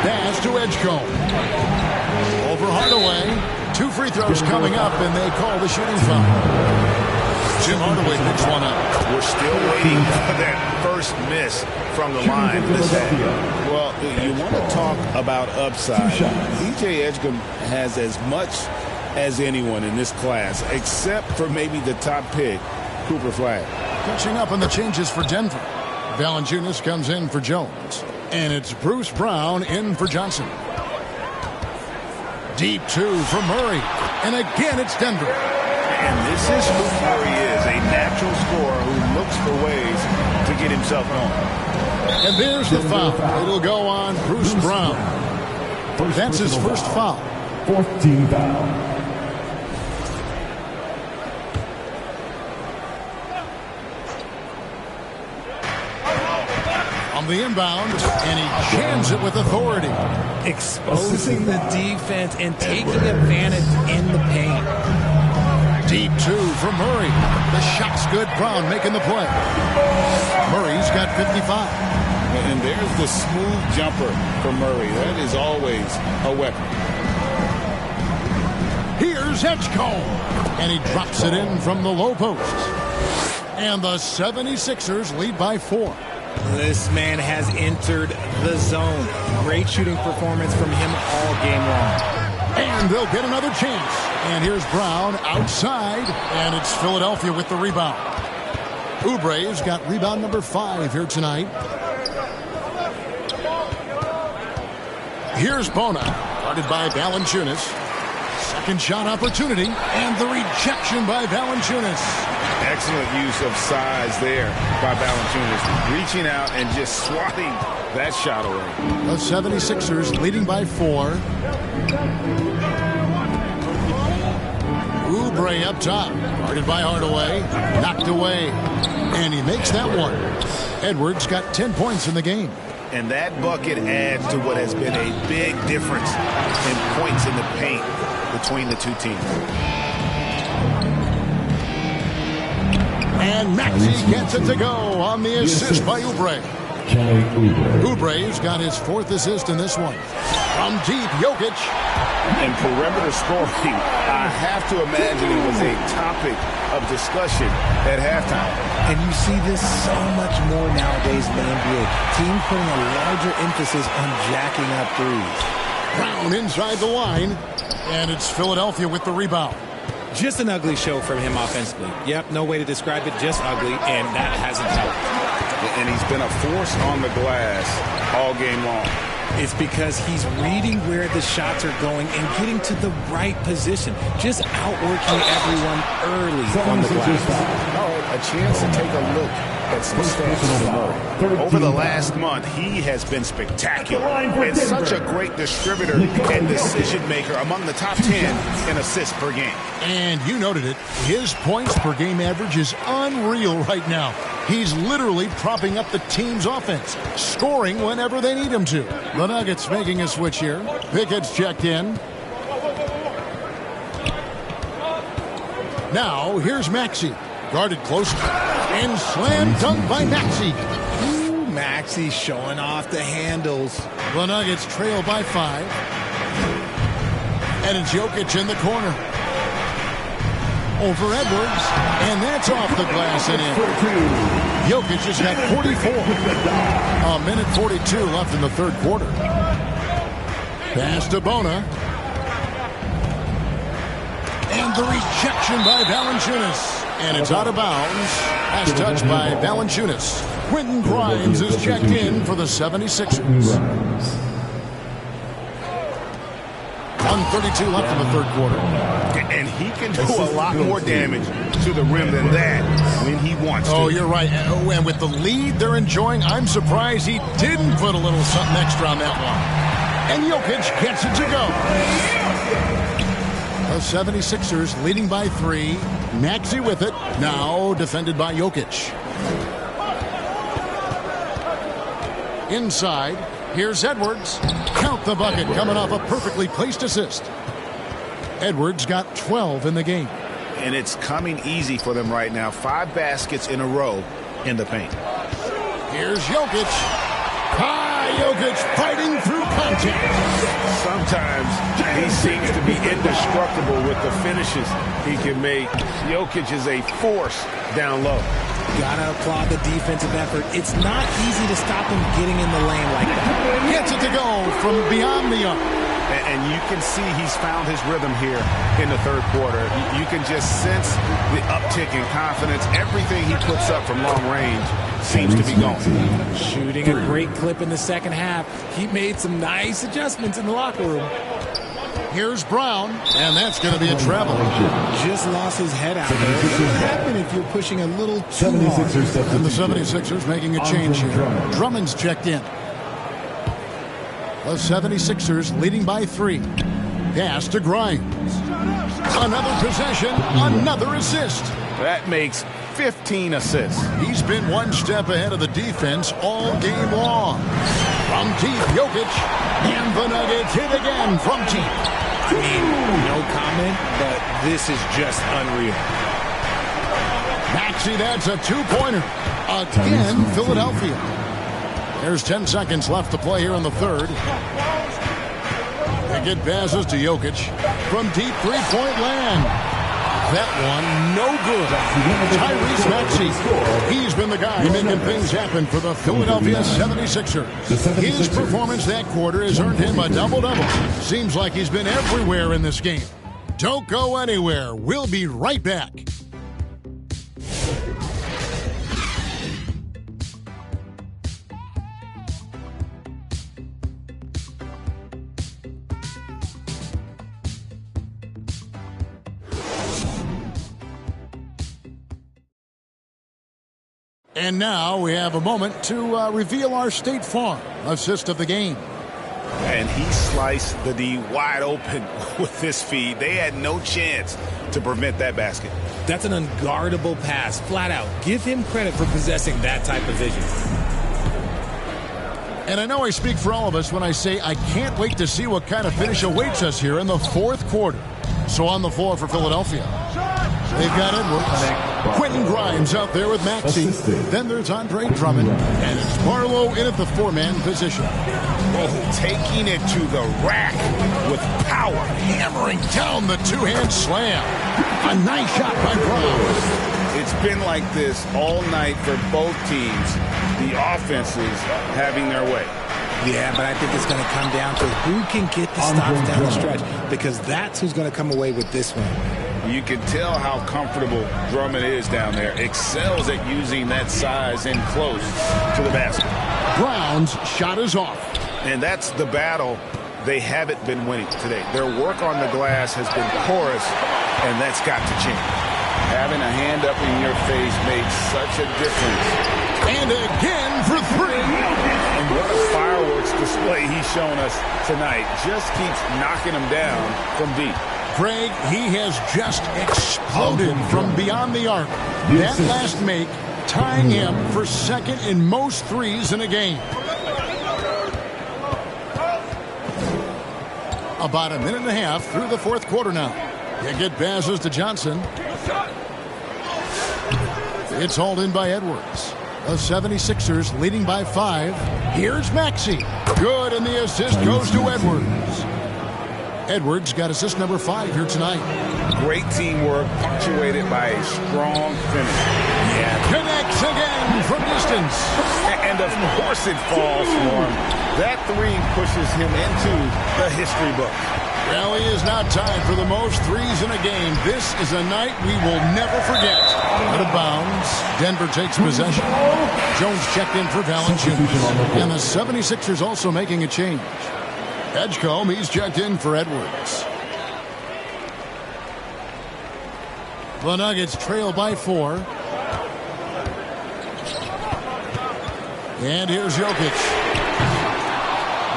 Pass to Edgecombe. Over Hardaway. 2 free throws coming up, and they call the shooting foul. Jim Hardaway picks one up. We're still waiting for that first miss from the line. Well, you want to talk about upside. DJ Edgecombe has as much as anyone in this class, except for maybe the top pick, Cooper Flag. Catching up on the changes for Denver. Valanciunas comes in for Jones. And it's Bruce Brown in for Johnson. Deep 2 from Murray. And again, it's Denver. And this is who Murray is, a natural scorer who looks for ways to get himself going. And there's the foul. It'll go on Bruce Brown. That's his first foul. 4th team foul. On the inbound, and he jams it with authority. Exposing the defense and taking advantage in the paint. Deep 2 from Murray. The shot's good. Brown making the play. Murray's got 55. And there's the smooth jumper for Murray. That is always a weapon. Here's Edgecombe. And he drops it in from the low post. And the 76ers lead by 4. This man has entered the zone. Great shooting performance from him all game long. And they'll get another chance. And here's Brown outside. And it's Philadelphia with the rebound. Oubre's got rebound number 5 here tonight. Here's Bona, guarded by Valanciunas. Second shot opportunity, and the rejection by Valanciunas. Excellent use of size there by Valanciunas, reaching out and just swatting that shot away. The 76ers leading by 4. Oubre up top, guarded by Hardaway, knocked away, and he makes that one. Edwards got 10 points in the game. And that bucket adds to what has been a big difference in points in the paint between the two teams. And Maxey gets it to go on the assist by Oubre. Oubre's got his 4th assist in this one. From deep, Jokic. And perimeter scoring, I have to imagine it was a topic of discussion at halftime. And you see this so much more nowadays in the NBA. Teams putting a larger emphasis on jacking up threes. Brown inside the line, and it's Philadelphia with the rebound. Just an ugly show from him offensively. Yep, no way to describe it, just ugly, and that hasn't helped. And he's been a force on the glass all game long. It's because he's reading where the shots are going and getting to the right position. Just outworking everyone early on the glass. All right, a chance to take a look at some stats from Over the last month, he has been spectacular and such a great distributor and decision maker, among the top 10 in assists per game. And you noted it, his points per game average is unreal right now. He's literally propping up the team's offense, scoring whenever they need him to. The Nuggets making a switch here. Pickett's checked in. Now, here's Maxey. Guarded close. And slam dunk by Maxey. Ooh, Maxey showing off the handles. The Nuggets trail by 5. And it's Jokic in the corner. Over Edwards, and that's off the glass and in. Jokic has got 44. A minute 42 left in the third quarter. Pass to Bona. And the rejection by Valanciunas. And it's out of bounds. Pass touched by Valanciunas. Quentin Grimes is checked in for the 76ers. 1:32 left in the third quarter. And he can do a lot more damage to the rim than that when he wants to. Oh, you're right. And with the lead they're enjoying, I'm surprised he didn't put a little something extra on that one. And Jokic gets it to go. The 76ers leading by 3. Maxey with it. Now defended by Jokic. Inside. Here's Edwards. Count the bucket coming off a perfectly placed assist. Edwards got 12 in the game. And it's coming easy for them right now. 5 baskets in a row in the paint. Here's Jokic. Jokic fighting through contact. Sometimes he seems to be indestructible with the finishes he can make. Jokic is a force down low. Gotta applaud the defensive effort. It's not easy to stop him getting in the lane like that. Gets it to go from beyond the arc. And you can see he's found his rhythm here in the third quarter. You can just sense the uptick in confidence. Everything he puts up from long range seems to be going. Shooting a great clip in the second half. He made some nice adjustments in the locker room. Here's Brown, and that's going to be a travel. Just lost his head out there. What would happen if you're pushing a little too hard? And the 76ers making a change here. Drummond's checked in. The 76ers leading by 3. Pass to Grimes. Another possession, another assist. That makes 15 assists. He's been one step ahead of the defense all game long. From deep, Jokic. And the Nuggets hit again from deep. I mean, no comment, but this is just unreal. Maxey, that's a 2-pointer. Again, Philadelphia. There's 10 seconds left to play here in the third. Pickett passes to Jokic from deep 3-point land. that one no good. Tyrese Maxey, he's been the guy making things happen for the Philadelphia 76ers. His performance that quarter has earned him a double-double. Seems like he's been everywhere in this game. Don't go anywhere. We'll be right back. And now we have a moment to reveal our State Farm assist of the game. And he sliced the D wide open with this feed. They had no chance to prevent that basket. That's an unguardable pass, flat out. Give him credit for possessing that type of vision. And I know I speak for all of us when I say I can't wait to see what kind of finish awaits us here in the fourth quarter. So on the floor for Philadelphia, they've got Edwards. Quentin Grimes out there with Maxey. Then there's Andre Drummond. And it's Barlow in at the four-man position. Oh, taking it to the rack with power. Hammering down the two-hand slam. A nice shot by Brown. It's been like this all night for both teams. The offenses having their way. Yeah, but I think it's going to come down to who can get the stops down the stretch, because that's who's going to come away with this one. You can tell how comfortable Drummond is down there. Excels at using that size in close to the basket. Brown's shot is off. And that's the battle they haven't been winning today. Their work on the glass has been porous, and that's got to change. Having a hand up in your face makes such a difference. And again for three. And what a fireworks display he's shown us tonight. Just keeps knocking them down from deep. Greg, he has just exploded from beyond the arc. That last make tying him for second in most threes in a game. About a minute and a half through the fourth quarter now. You get passes to Johnson. It's hauled in by Edwards. The 76ers leading by 5. Here's Maxey. Good, and the assist goes to Edwards. Edwards got assist number 5 here tonight. Great teamwork, punctuated by a strong finish. Yeah, connects again from distance. And of course it falls for him. That three pushes him into the history book. Well, he is now tied for the most threes in a game. This is a night we will never forget. Out of bounds. Denver takes possession. Jones checked in for Valanciunas. And the 76ers also making a change. Edgecombe, he's checked in for Edwards. The Nuggets trail by 4. And here's Jokic.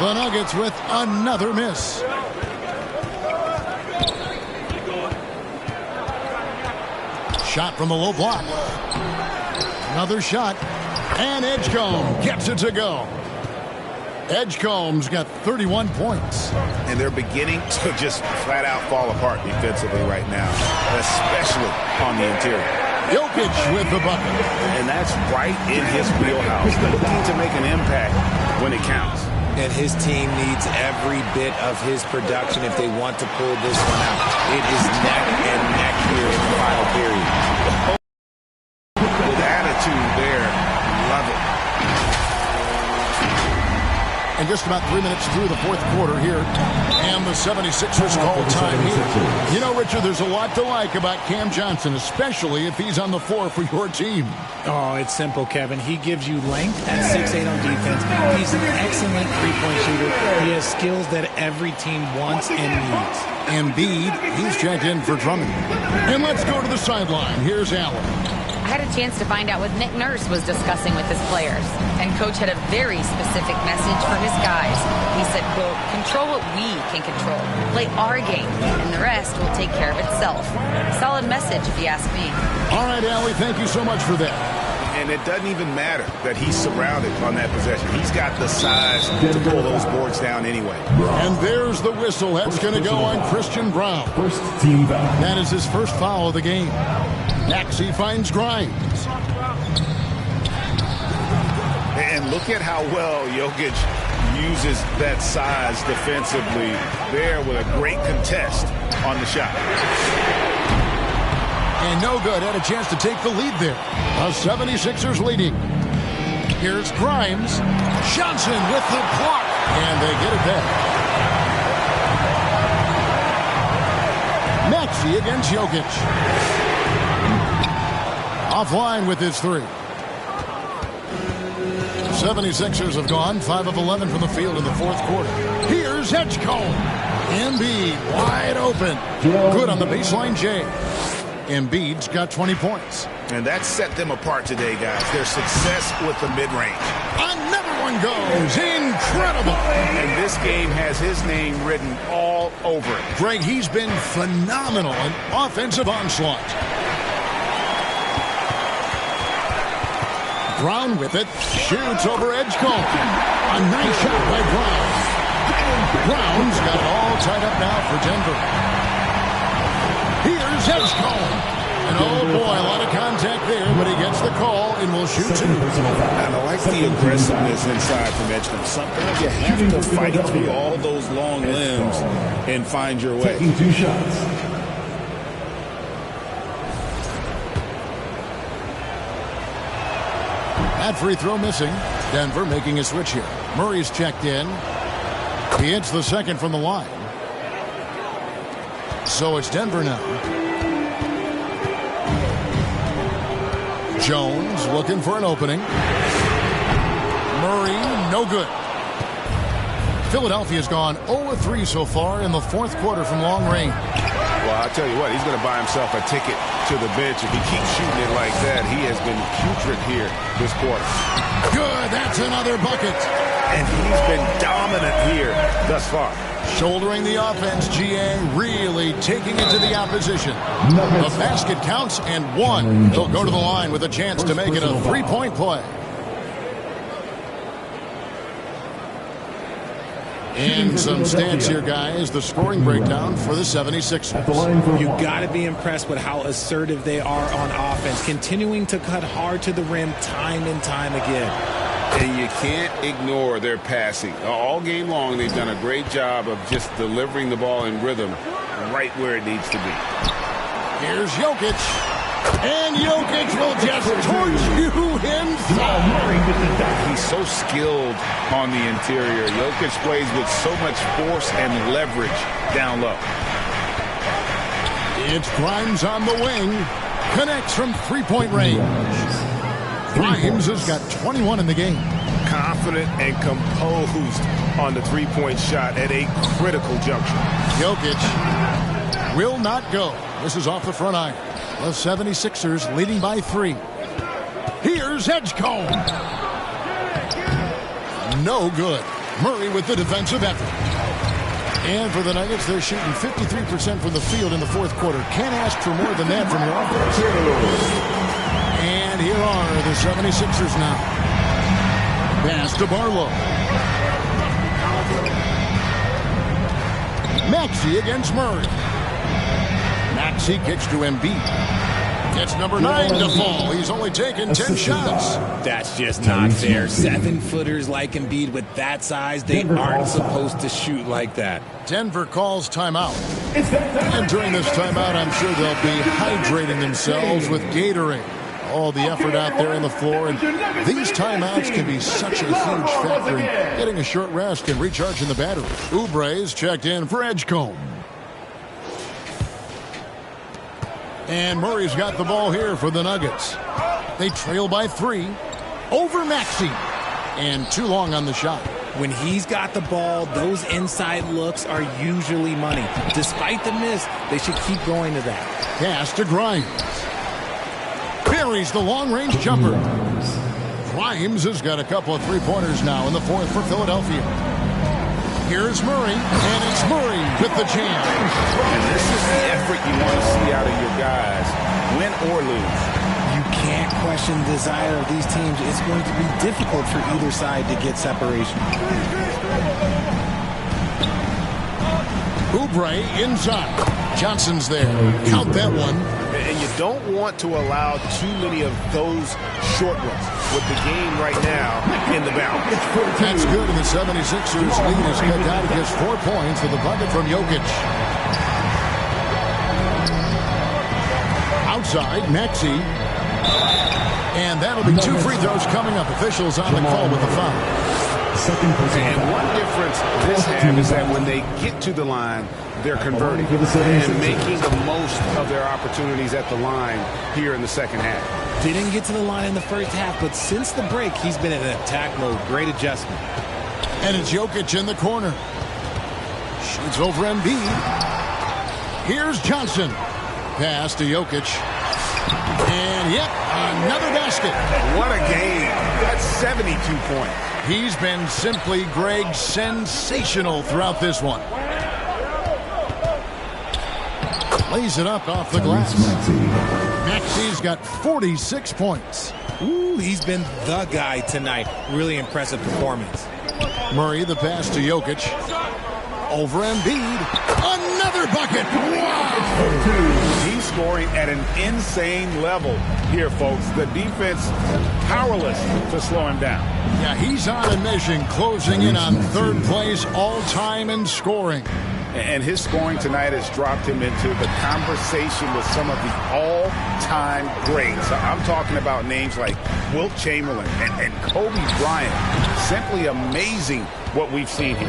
The Nuggets with another miss. Shot from the low block. Another shot. And Edgecombe gets it to go. Edgecombe's got 31 points. And they're beginning to just flat out fall apart defensively right now, especially on the interior. Jokic with the bucket. And that's right in his wheelhouse. Looking to make an impact when it counts. And his team needs every bit of his production if they want to pull this one out. It is neck and neck here in the final period. With attitude there, love it. And just about 3 minutes through the fourth quarter here. And the 76ers call time here. You know, Richard, there's a lot to like about Cam Johnson, especially if he's on the floor for your team. Oh, it's simple, Kevin. He gives you length at 6'8" on defense. He's an excellent three-point shooter. He has skills that every team wants and needs. Embiid, he's checked in for Drummond. And let's go to the sideline. Here's Allen. I had a chance to find out what Nick Nurse was discussing with his players. And Coach had a very specific message for his guys. He said, quote, control what we can control. Play our game, and the rest will take care of itself. Solid message, if you ask me. All right, Allie, thank you so much for that. And it doesn't even matter that he's surrounded on that possession. He's got the size to pull those boards down anyway. And there's the whistle. That's going to go on Christian Braun. First team foul. That is his first foul of the game. Maxey finds Grimes. And look at how well Jokic uses that size defensively there with a great contest on the shot. And no good. Had a chance to take the lead there. The 76ers leading. Here's Grimes. Johnson with the block. And they get it back. Maxey against Jokic. Offline with his three. 76ers have gone 5 of 11 from the field in the fourth quarter. Here's Edgecombe. Embiid wide open. Good on the baseline, Jay. Embiid's got 20 points. And that set them apart today, guys. Their success with the mid-range. Another one goes. Incredible. And this game has his name written all over it. Greg, he's been phenomenal in offensive onslaught. Brown with it. Shoots over Edgecombe. A nice shot by Brown. Brown's got it all tied up now for Denver. Here's Edgecombe. And oh boy, a lot of contact there, but he gets the call and will shoot two. And I like the aggressiveness inside from Edgecombe. Sometimes you have to fight through all those long limbs and find your way. Taking 2 shots. That free throw missing. Denver making a switch here. Murray's checked in. He hits the second from the line. So it's Denver now. Jones looking for an opening. Murray, no good. Philadelphia's gone 0-3 so far in the fourth quarter from long range. Well, I'll tell you what, he's going to buy himself a ticket to the bench. If he keeps shooting it like that, he has been putrid here this quarter. Good, that's another bucket. And he's been dominant here thus far. Shouldering the offense, GA really taking it to the opposition. The basket counts and one. He'll go to the line with a chance to make it a three-point play. And some stats here, guys. The scoring breakdown for the 76ers. You got to be impressed with how assertive they are on offense, continuing to cut hard to the rim time and time again. And you can't ignore their passing. All game long, they've done a great job of just delivering the ball in rhythm right where it needs to be. Here's Jokic. And Jokic will just torch you inside. He's so skilled on the interior. Jokic plays with so much force and leverage down low. It's Grimes on the wing. Connects from three-point range. Grimes has got 21 in the game. Confident and composed on the three-point shot at a critical juncture. Jokic will not go. This is off the front iron. The 76ers leading by 3. Here's Edgecombe. No good. Murray with the defensive effort. And for the Nuggets, they're shooting 53% from the field in the fourth quarter. Can't ask for more than that from your offense. And here are the 76ers now. Pass to Barlow. Maxey against Murray. Maxey kicks to Embiid. It's number 9 to fall. He's only taken 10 shots. That's just not fair. 7-footers like Embiid with that size, they aren't supposed to shoot like that. Denver calls timeout. And during this timeout, I'm sure they'll be hydrating themselves with Gatorade. All the effort out there on the floor. And these timeouts can be such a huge factor in getting a short rest and recharging the battery. Oubre's checked in for Edgecombe. And Murray's got the ball here for the Nuggets. They trail by 3 over Maxey. And too long on the shot. When he's got the ball, those inside looks are usually money. Despite the miss, they should keep going to that. Pass to Grimes. Buries the long-range jumper. Grimes has got a couple of three-pointers now in the fourth for Philadelphia. Here's Murray, and it's Murray with the jam. And this is the effort you want to see out of your guys, win or lose. You can't question the desire of these teams. It's going to be difficult for either side to get separation. Oubre inside. Johnson's there. Count that one. And you don't want to allow too many of those short ones with the game right now in the balance. That's good, and the 76ers lead is cut down to just 4 points with the bucket from Jokic. Outside, Maxey. And that'll be 2 free throws coming up. Officials on the call with the foul. And one difference this half is that when they get to the line, they're converting and making the most of their opportunities at the line here in the second half. Didn't get to the line in the first half, but since the break, he's been in attack mode. Great adjustment. And it's Jokic in the corner. Shoots over Embiid. Here's Johnson. Pass to Jokic. And, yep, another basket. What a game. That's 72 points. He's been simply, Greg, sensational throughout this one. Lays it up off the glass. Maxey's got 46 points. Ooh, he's been the guy tonight. Really impressive performance. Murray, the pass to Jokic. Over Embiid. Another bucket. Wow. He's scoring at an insane level here, folks. The defense powerless to slow him down. Yeah, he's on a mission, closing in on third place all-time in scoring. And his scoring tonight has dropped him into the conversation with some of the all-time greats. I'm talking about names like Wilt Chamberlain and Kobe Bryant. Simply amazing what we've seen here.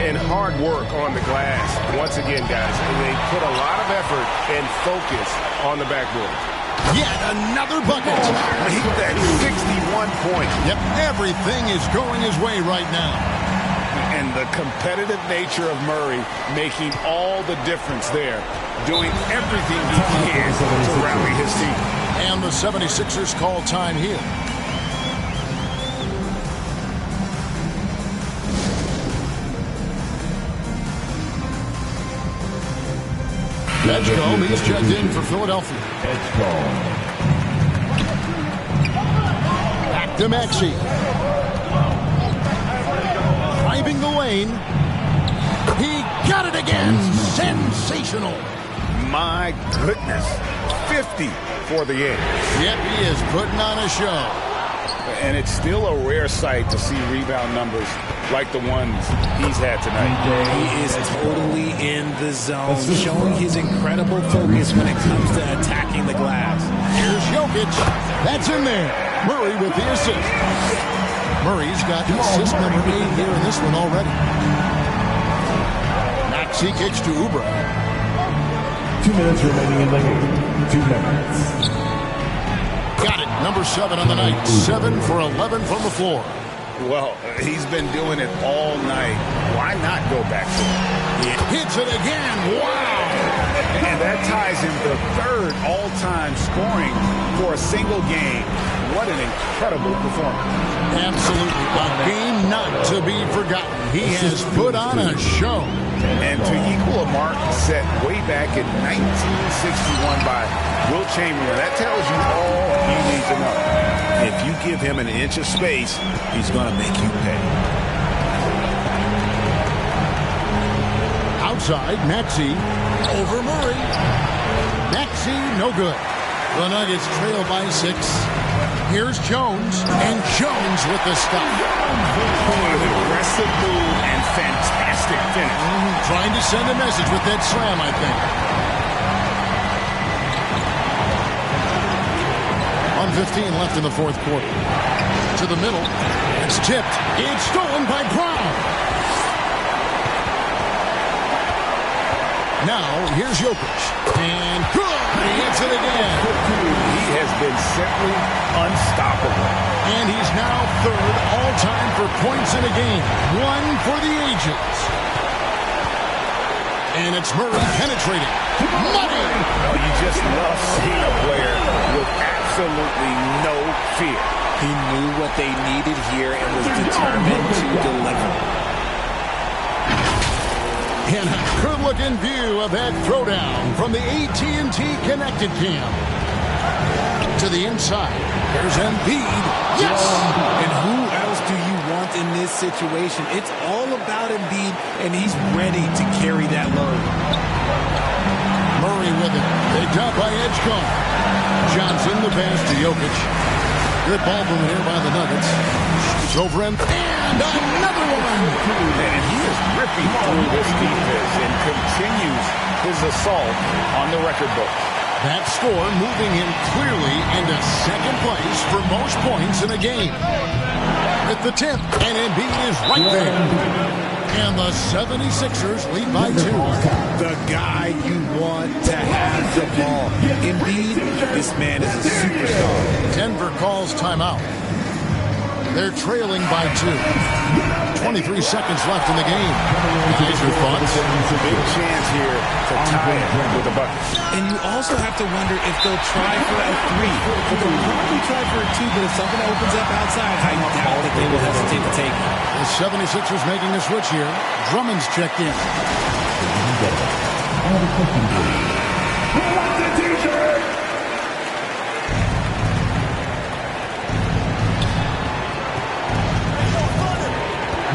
And hard work on the glass. Once again, guys, they put a lot of effort and focus on the backboard. Yet another bucket. He's at 61 points. Yep, everything is going his way right now. And the competitive nature of Murray making all the difference there, doing everything he can to rally his team. And the 76ers call time here. Edgecombe, he's checked in for Philadelphia. Back to Maxey. Driving the lane. He got it again. Sensational. My goodness. 50 for the game. Yep, he is putting on a show. And it's still a rare sight to see rebound numbers like the ones he's had tonight. He is totally in the zone, showing his incredible focus when it comes to attacking the glass. Here's Jokic. That's in there. Murray with the assist. Murray's got assist number 8 here in this one already. Maxey kicks to Oubre. 2 minutes remaining in the game. 2 minutes. Got it. Number 7 on the night. 7 for 11 from the floor. Well, he's been doing it all night. Why not go back to it? It hits it again. Wow. And that ties him the 3rd all-time scoring for a single game. What an incredible performance. Absolutely. A game not to be forgotten. He has put on a show. And to equal a mark set way back in 1961 by Wilt Chamberlain, that tells you all you need to know. If you give him an inch of space, he's going to make you pay. Outside, Maxey over Murray. Maxey, no good. The Nuggets trail by 6. Here's Jones, and Jones with the stop. An aggressive move and fantastic finish. Trying to send a message with that slam, I think. 1:15 left in the 4th quarter. To the middle. It's tipped. It's stolen by Brown. Now, here's Jokic. And good. He hits it again. He has been simply unstoppable. And he's now 3rd all-time for points in a game. 1 for the ages. And it's Murray penetrating. Money! Oh, you just love seeing a player with absolutely no fear. He knew what they needed here and was determined to deliver. And a good-looking view of that throwdown from the AT&T Connected Cam. To the inside. There's Embiid. Yes! And who else do you want in this situation? It's all about Embiid, and he's ready to carry that load. Murray with it. Picked up by Edgecombe. Johnson, the pass to Jokic. Good ball movement here by the Nuggets. Shoots over him. And another one! And he is ripping through this defense and continues his assault on the record book. That score moving him clearly into second place for most points in a game. At the tip, and Embiid is right there. And the 76ers lead by 2. The guy you want to have the ball. Embiid, this man is a superstar. Denver calls timeout. They're trailing by 2. 23 seconds left in the game. Guys, your thoughts? Big chance here to tie it with a bucket. And you also have to wonder if they'll try for a 3. But they'll probably try for a 2, but if something opens up outside, I doubt that they will hesitate to take it. The 76ers making a switch here. Drummond's checked in.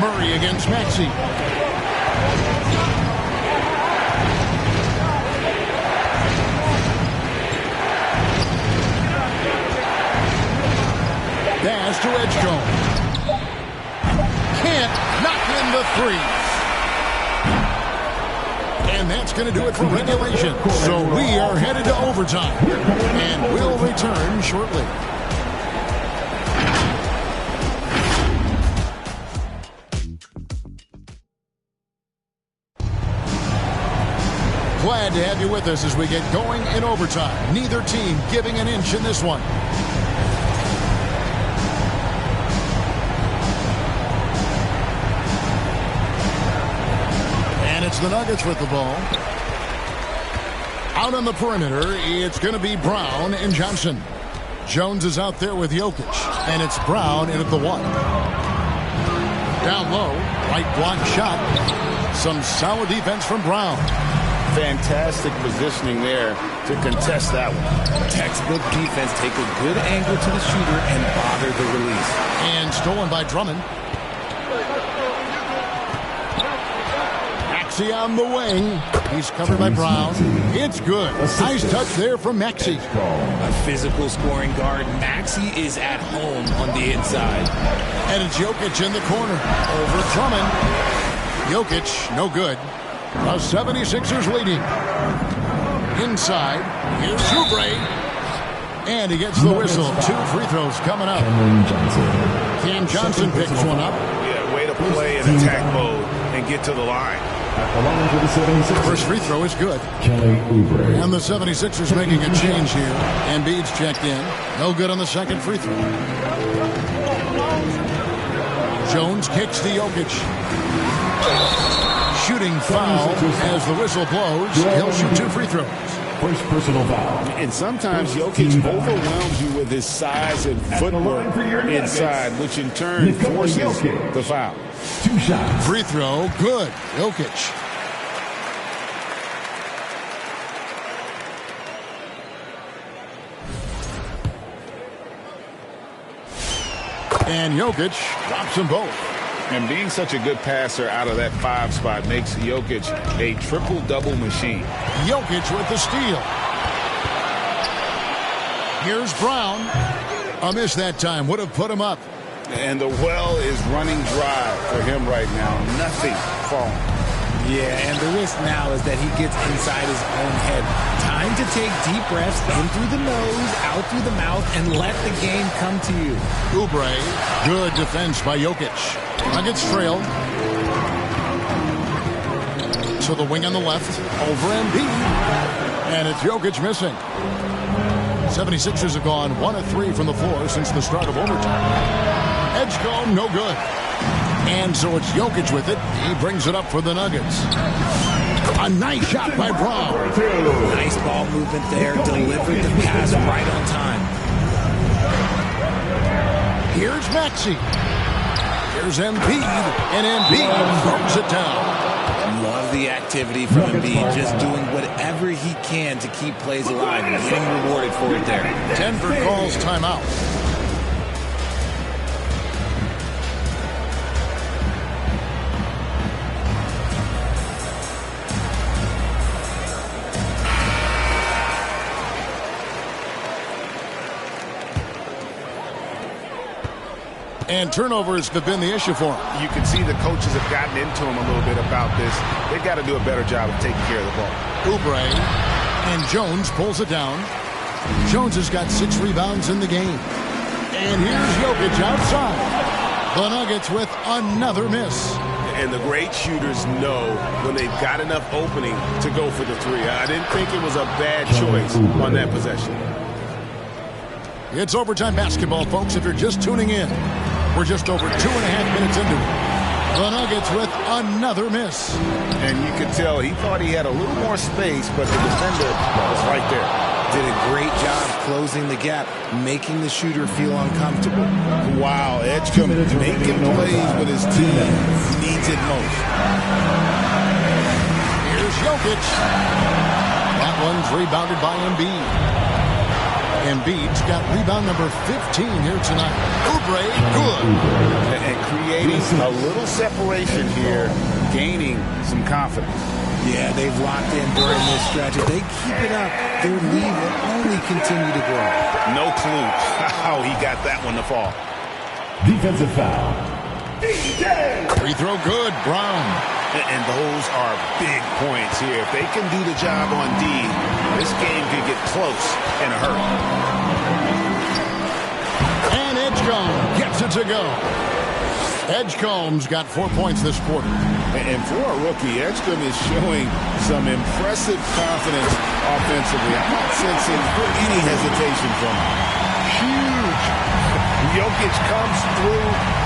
Murray against Maxey. Pass to Edgecombe. Can't knock in the 3. And that's going to do it for regulation. So we are headed to overtime. And we'll return shortly. Glad to have you with us as we get going in overtime. Neither team giving an inch in this one. And it's the Nuggets with the ball. Out on the perimeter, it's going to be Brown and Johnson. Jones is out there with Jokic, and it's Brown in at the 1. Down low, right block shot. Some solid defense from Brown. Fantastic positioning there to contest that one. Textbook defense. Take a good angle to the shooter and bother the release. And stolen by Drummond. Maxey on the wing. He's covered by Brown. It's good. Nice touch there from Maxey. A physical scoring guard. Maxey is at home on the inside. And it's Jokic in the corner. Over Drummond. Jokic, no good. The 76ers leading. Inside, here's Oubre. And he gets the whistle. 2 free throws coming up. Cam Johnson picks one up. Yeah, way to play in attack mode and get to the line. First free throw is good. And the 76ers making a change here. Embiid's checked in. No good on the second free throw. Jones kicks to Jokic. Shooting foul as the whistle blows. He'll shoot 2 free throws. First personal foul. And sometimes Jokic overwhelms you with his size and footwork inside, which in turn forces the foul. 2 shots. Free throw, good. Jokic. And Jokic drops them both. And being such a good passer out of that 5 spot makes Jokic a triple-double machine. Jokic with the steal. Here's Brown. A miss that time. Would have put him up. And the well is running dry for him right now. Nothing falling. Yeah, and the risk now is that he gets inside his own head. Time to take deep breaths in through the nose, out through the mouth, and let the game come to you. Oubre, good defense by Jokic. Nuggets trail. To the wing on the left. Over Embiid. And it's Jokic missing. 76ers have gone 1 of 3 from the floor since the start of overtime. Edgecombe, no good. And so it's Jokic with it. He brings it up for the Nuggets. A nice shot by Brown. Nice ball movement there. Delivered the pass right on time. Here's Maxey. Here's Embiid. And Embiid throws it down. Love the activity from Embiid. Just doing whatever he can to keep plays alive and getting rewarded for it there. Denver calls timeout. And turnovers have been the issue for him. You can see the coaches have gotten into him a little bit about this. They've got to do a better job of taking care of the ball. Oubre And Jones pulls it down. Jones has got 6 rebounds in the game. And here's Jokic outside. The Nuggets with another miss. And the great shooters know when they've got enough opening to go for the three. I didn't think it was a bad choice on that possession. It's overtime basketball, folks, if you're just tuning in. We're just over 2.5 minutes into it. The Nuggets with another miss. And you could tell he thought he had a little more space, but the defender was right there. Did a great job closing the gap, making the shooter feel uncomfortable. Wow, Edgecombe making plays with his team needs it most. Here's Jokic. That one's rebounded by Embiid. Embiid's got rebound number 15 here tonight. Oubre, good. And creating a little separation here, gaining some confidence. Yeah, they've locked in during this stretch. If they keep it up, their lead will only continue to grow. No clue how he got that one to fall. Defensive foul. Free throw good, Brown. And those are big points here. If they can do the job on D, this game could get close in a hurry. And Edgecombe gets it to go. Edgecombe's got 4 points this quarter. And for a rookie, Edgecombe is showing some impressive confidence offensively. I'm not sensing any hesitation from him. Huge. Jokic comes through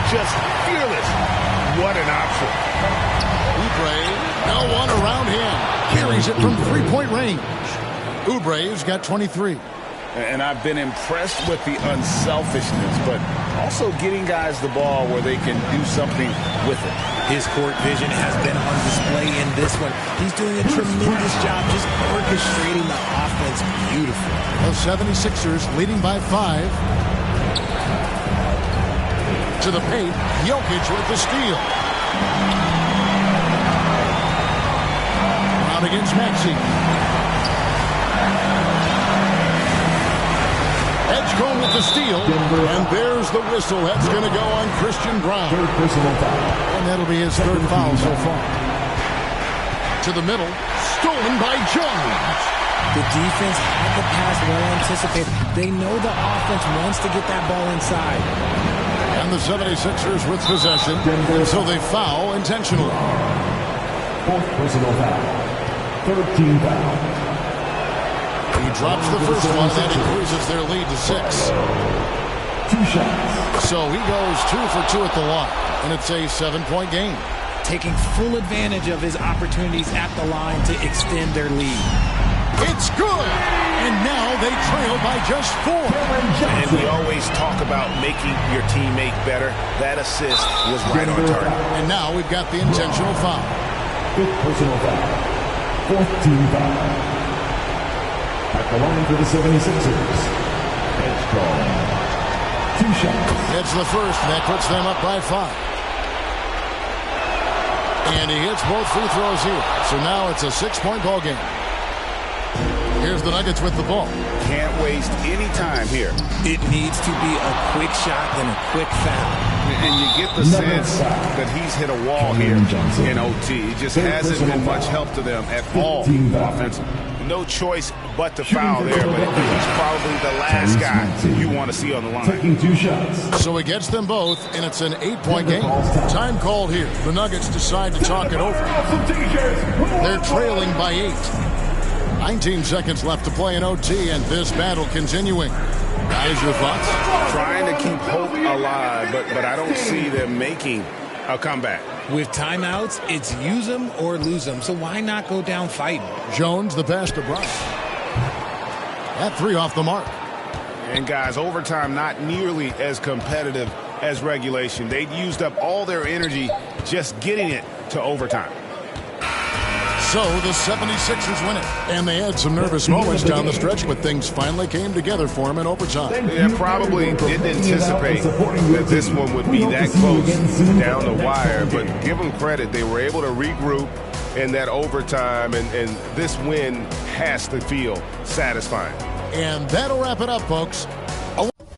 just fearless. What an option. Oubre, no one around him. Carries it from 3-point range. Oubre's got 23. And I've been impressed with the unselfishness, but also getting guys the ball where they can do something with it. His court vision has been on display in this one. He's doing a tremendous job just orchestrating the offense beautifully. The 76ers leading by 5. To the paint, Jokic with the steal. Out against Maxey. Edgecombe with the steal, and there's the whistle. That's going to go on Christian Brown. And that'll be his 3rd foul so far. To the middle, stolen by Jones. The defense had the pass well anticipated. They know the offense wants to get that ball inside. And the 76ers with possession, and so they foul intentionally. 4th personal foul. 3rd team foul. He drops the first one, that increases their lead to 6. 2 shots. So he goes 2 for 2 at the line, and it's a 7-point game. Taking full advantage of his opportunities at the line to extend their lead. It's good! And now they trail by just 4. And we always talk about making your teammate better. That assist was right on target. And now we've got the intentional foul. 5th personal foul. 4th team foul. At the line for the 76ers. Edgecombe. 2 shots. It's the first, and that puts them up by 5. And he hits both free throws here. So now it's a 6-point ball game. Here's the Nuggets with the ball. Can't waste any time here. It needs to be a quick shot and a quick foul. And you get the sense that he's hit a wall here in OT. He just hasn't been much help to them at all offensively. No choice but to foul there, but he's probably the last guy you want to see on the line. Taking 2 shots. So he gets them both, and it's an 8-point game. Time called here. The Nuggets decide to talk it over. They're trailing by 8. 19 seconds left to play in OT, and this battle continuing. Guys, your thoughts? Trying to keep hope alive, but I don't see them making a comeback. With timeouts, it's use them or lose them, so why not go down fighting? Jones, the pass to Bryant. That 3 off the mark. And guys, overtime not nearly as competitive as regulation. They'd used up all their energy just getting it to overtime. So the 76ers win it. And they had some nervous moments down the stretch, but things finally came together for them in overtime. They probably didn't anticipate that this one would be that close down the wire, but give them credit. They were able to regroup in that overtime, and this win has to feel satisfying. And that'll wrap it up, folks.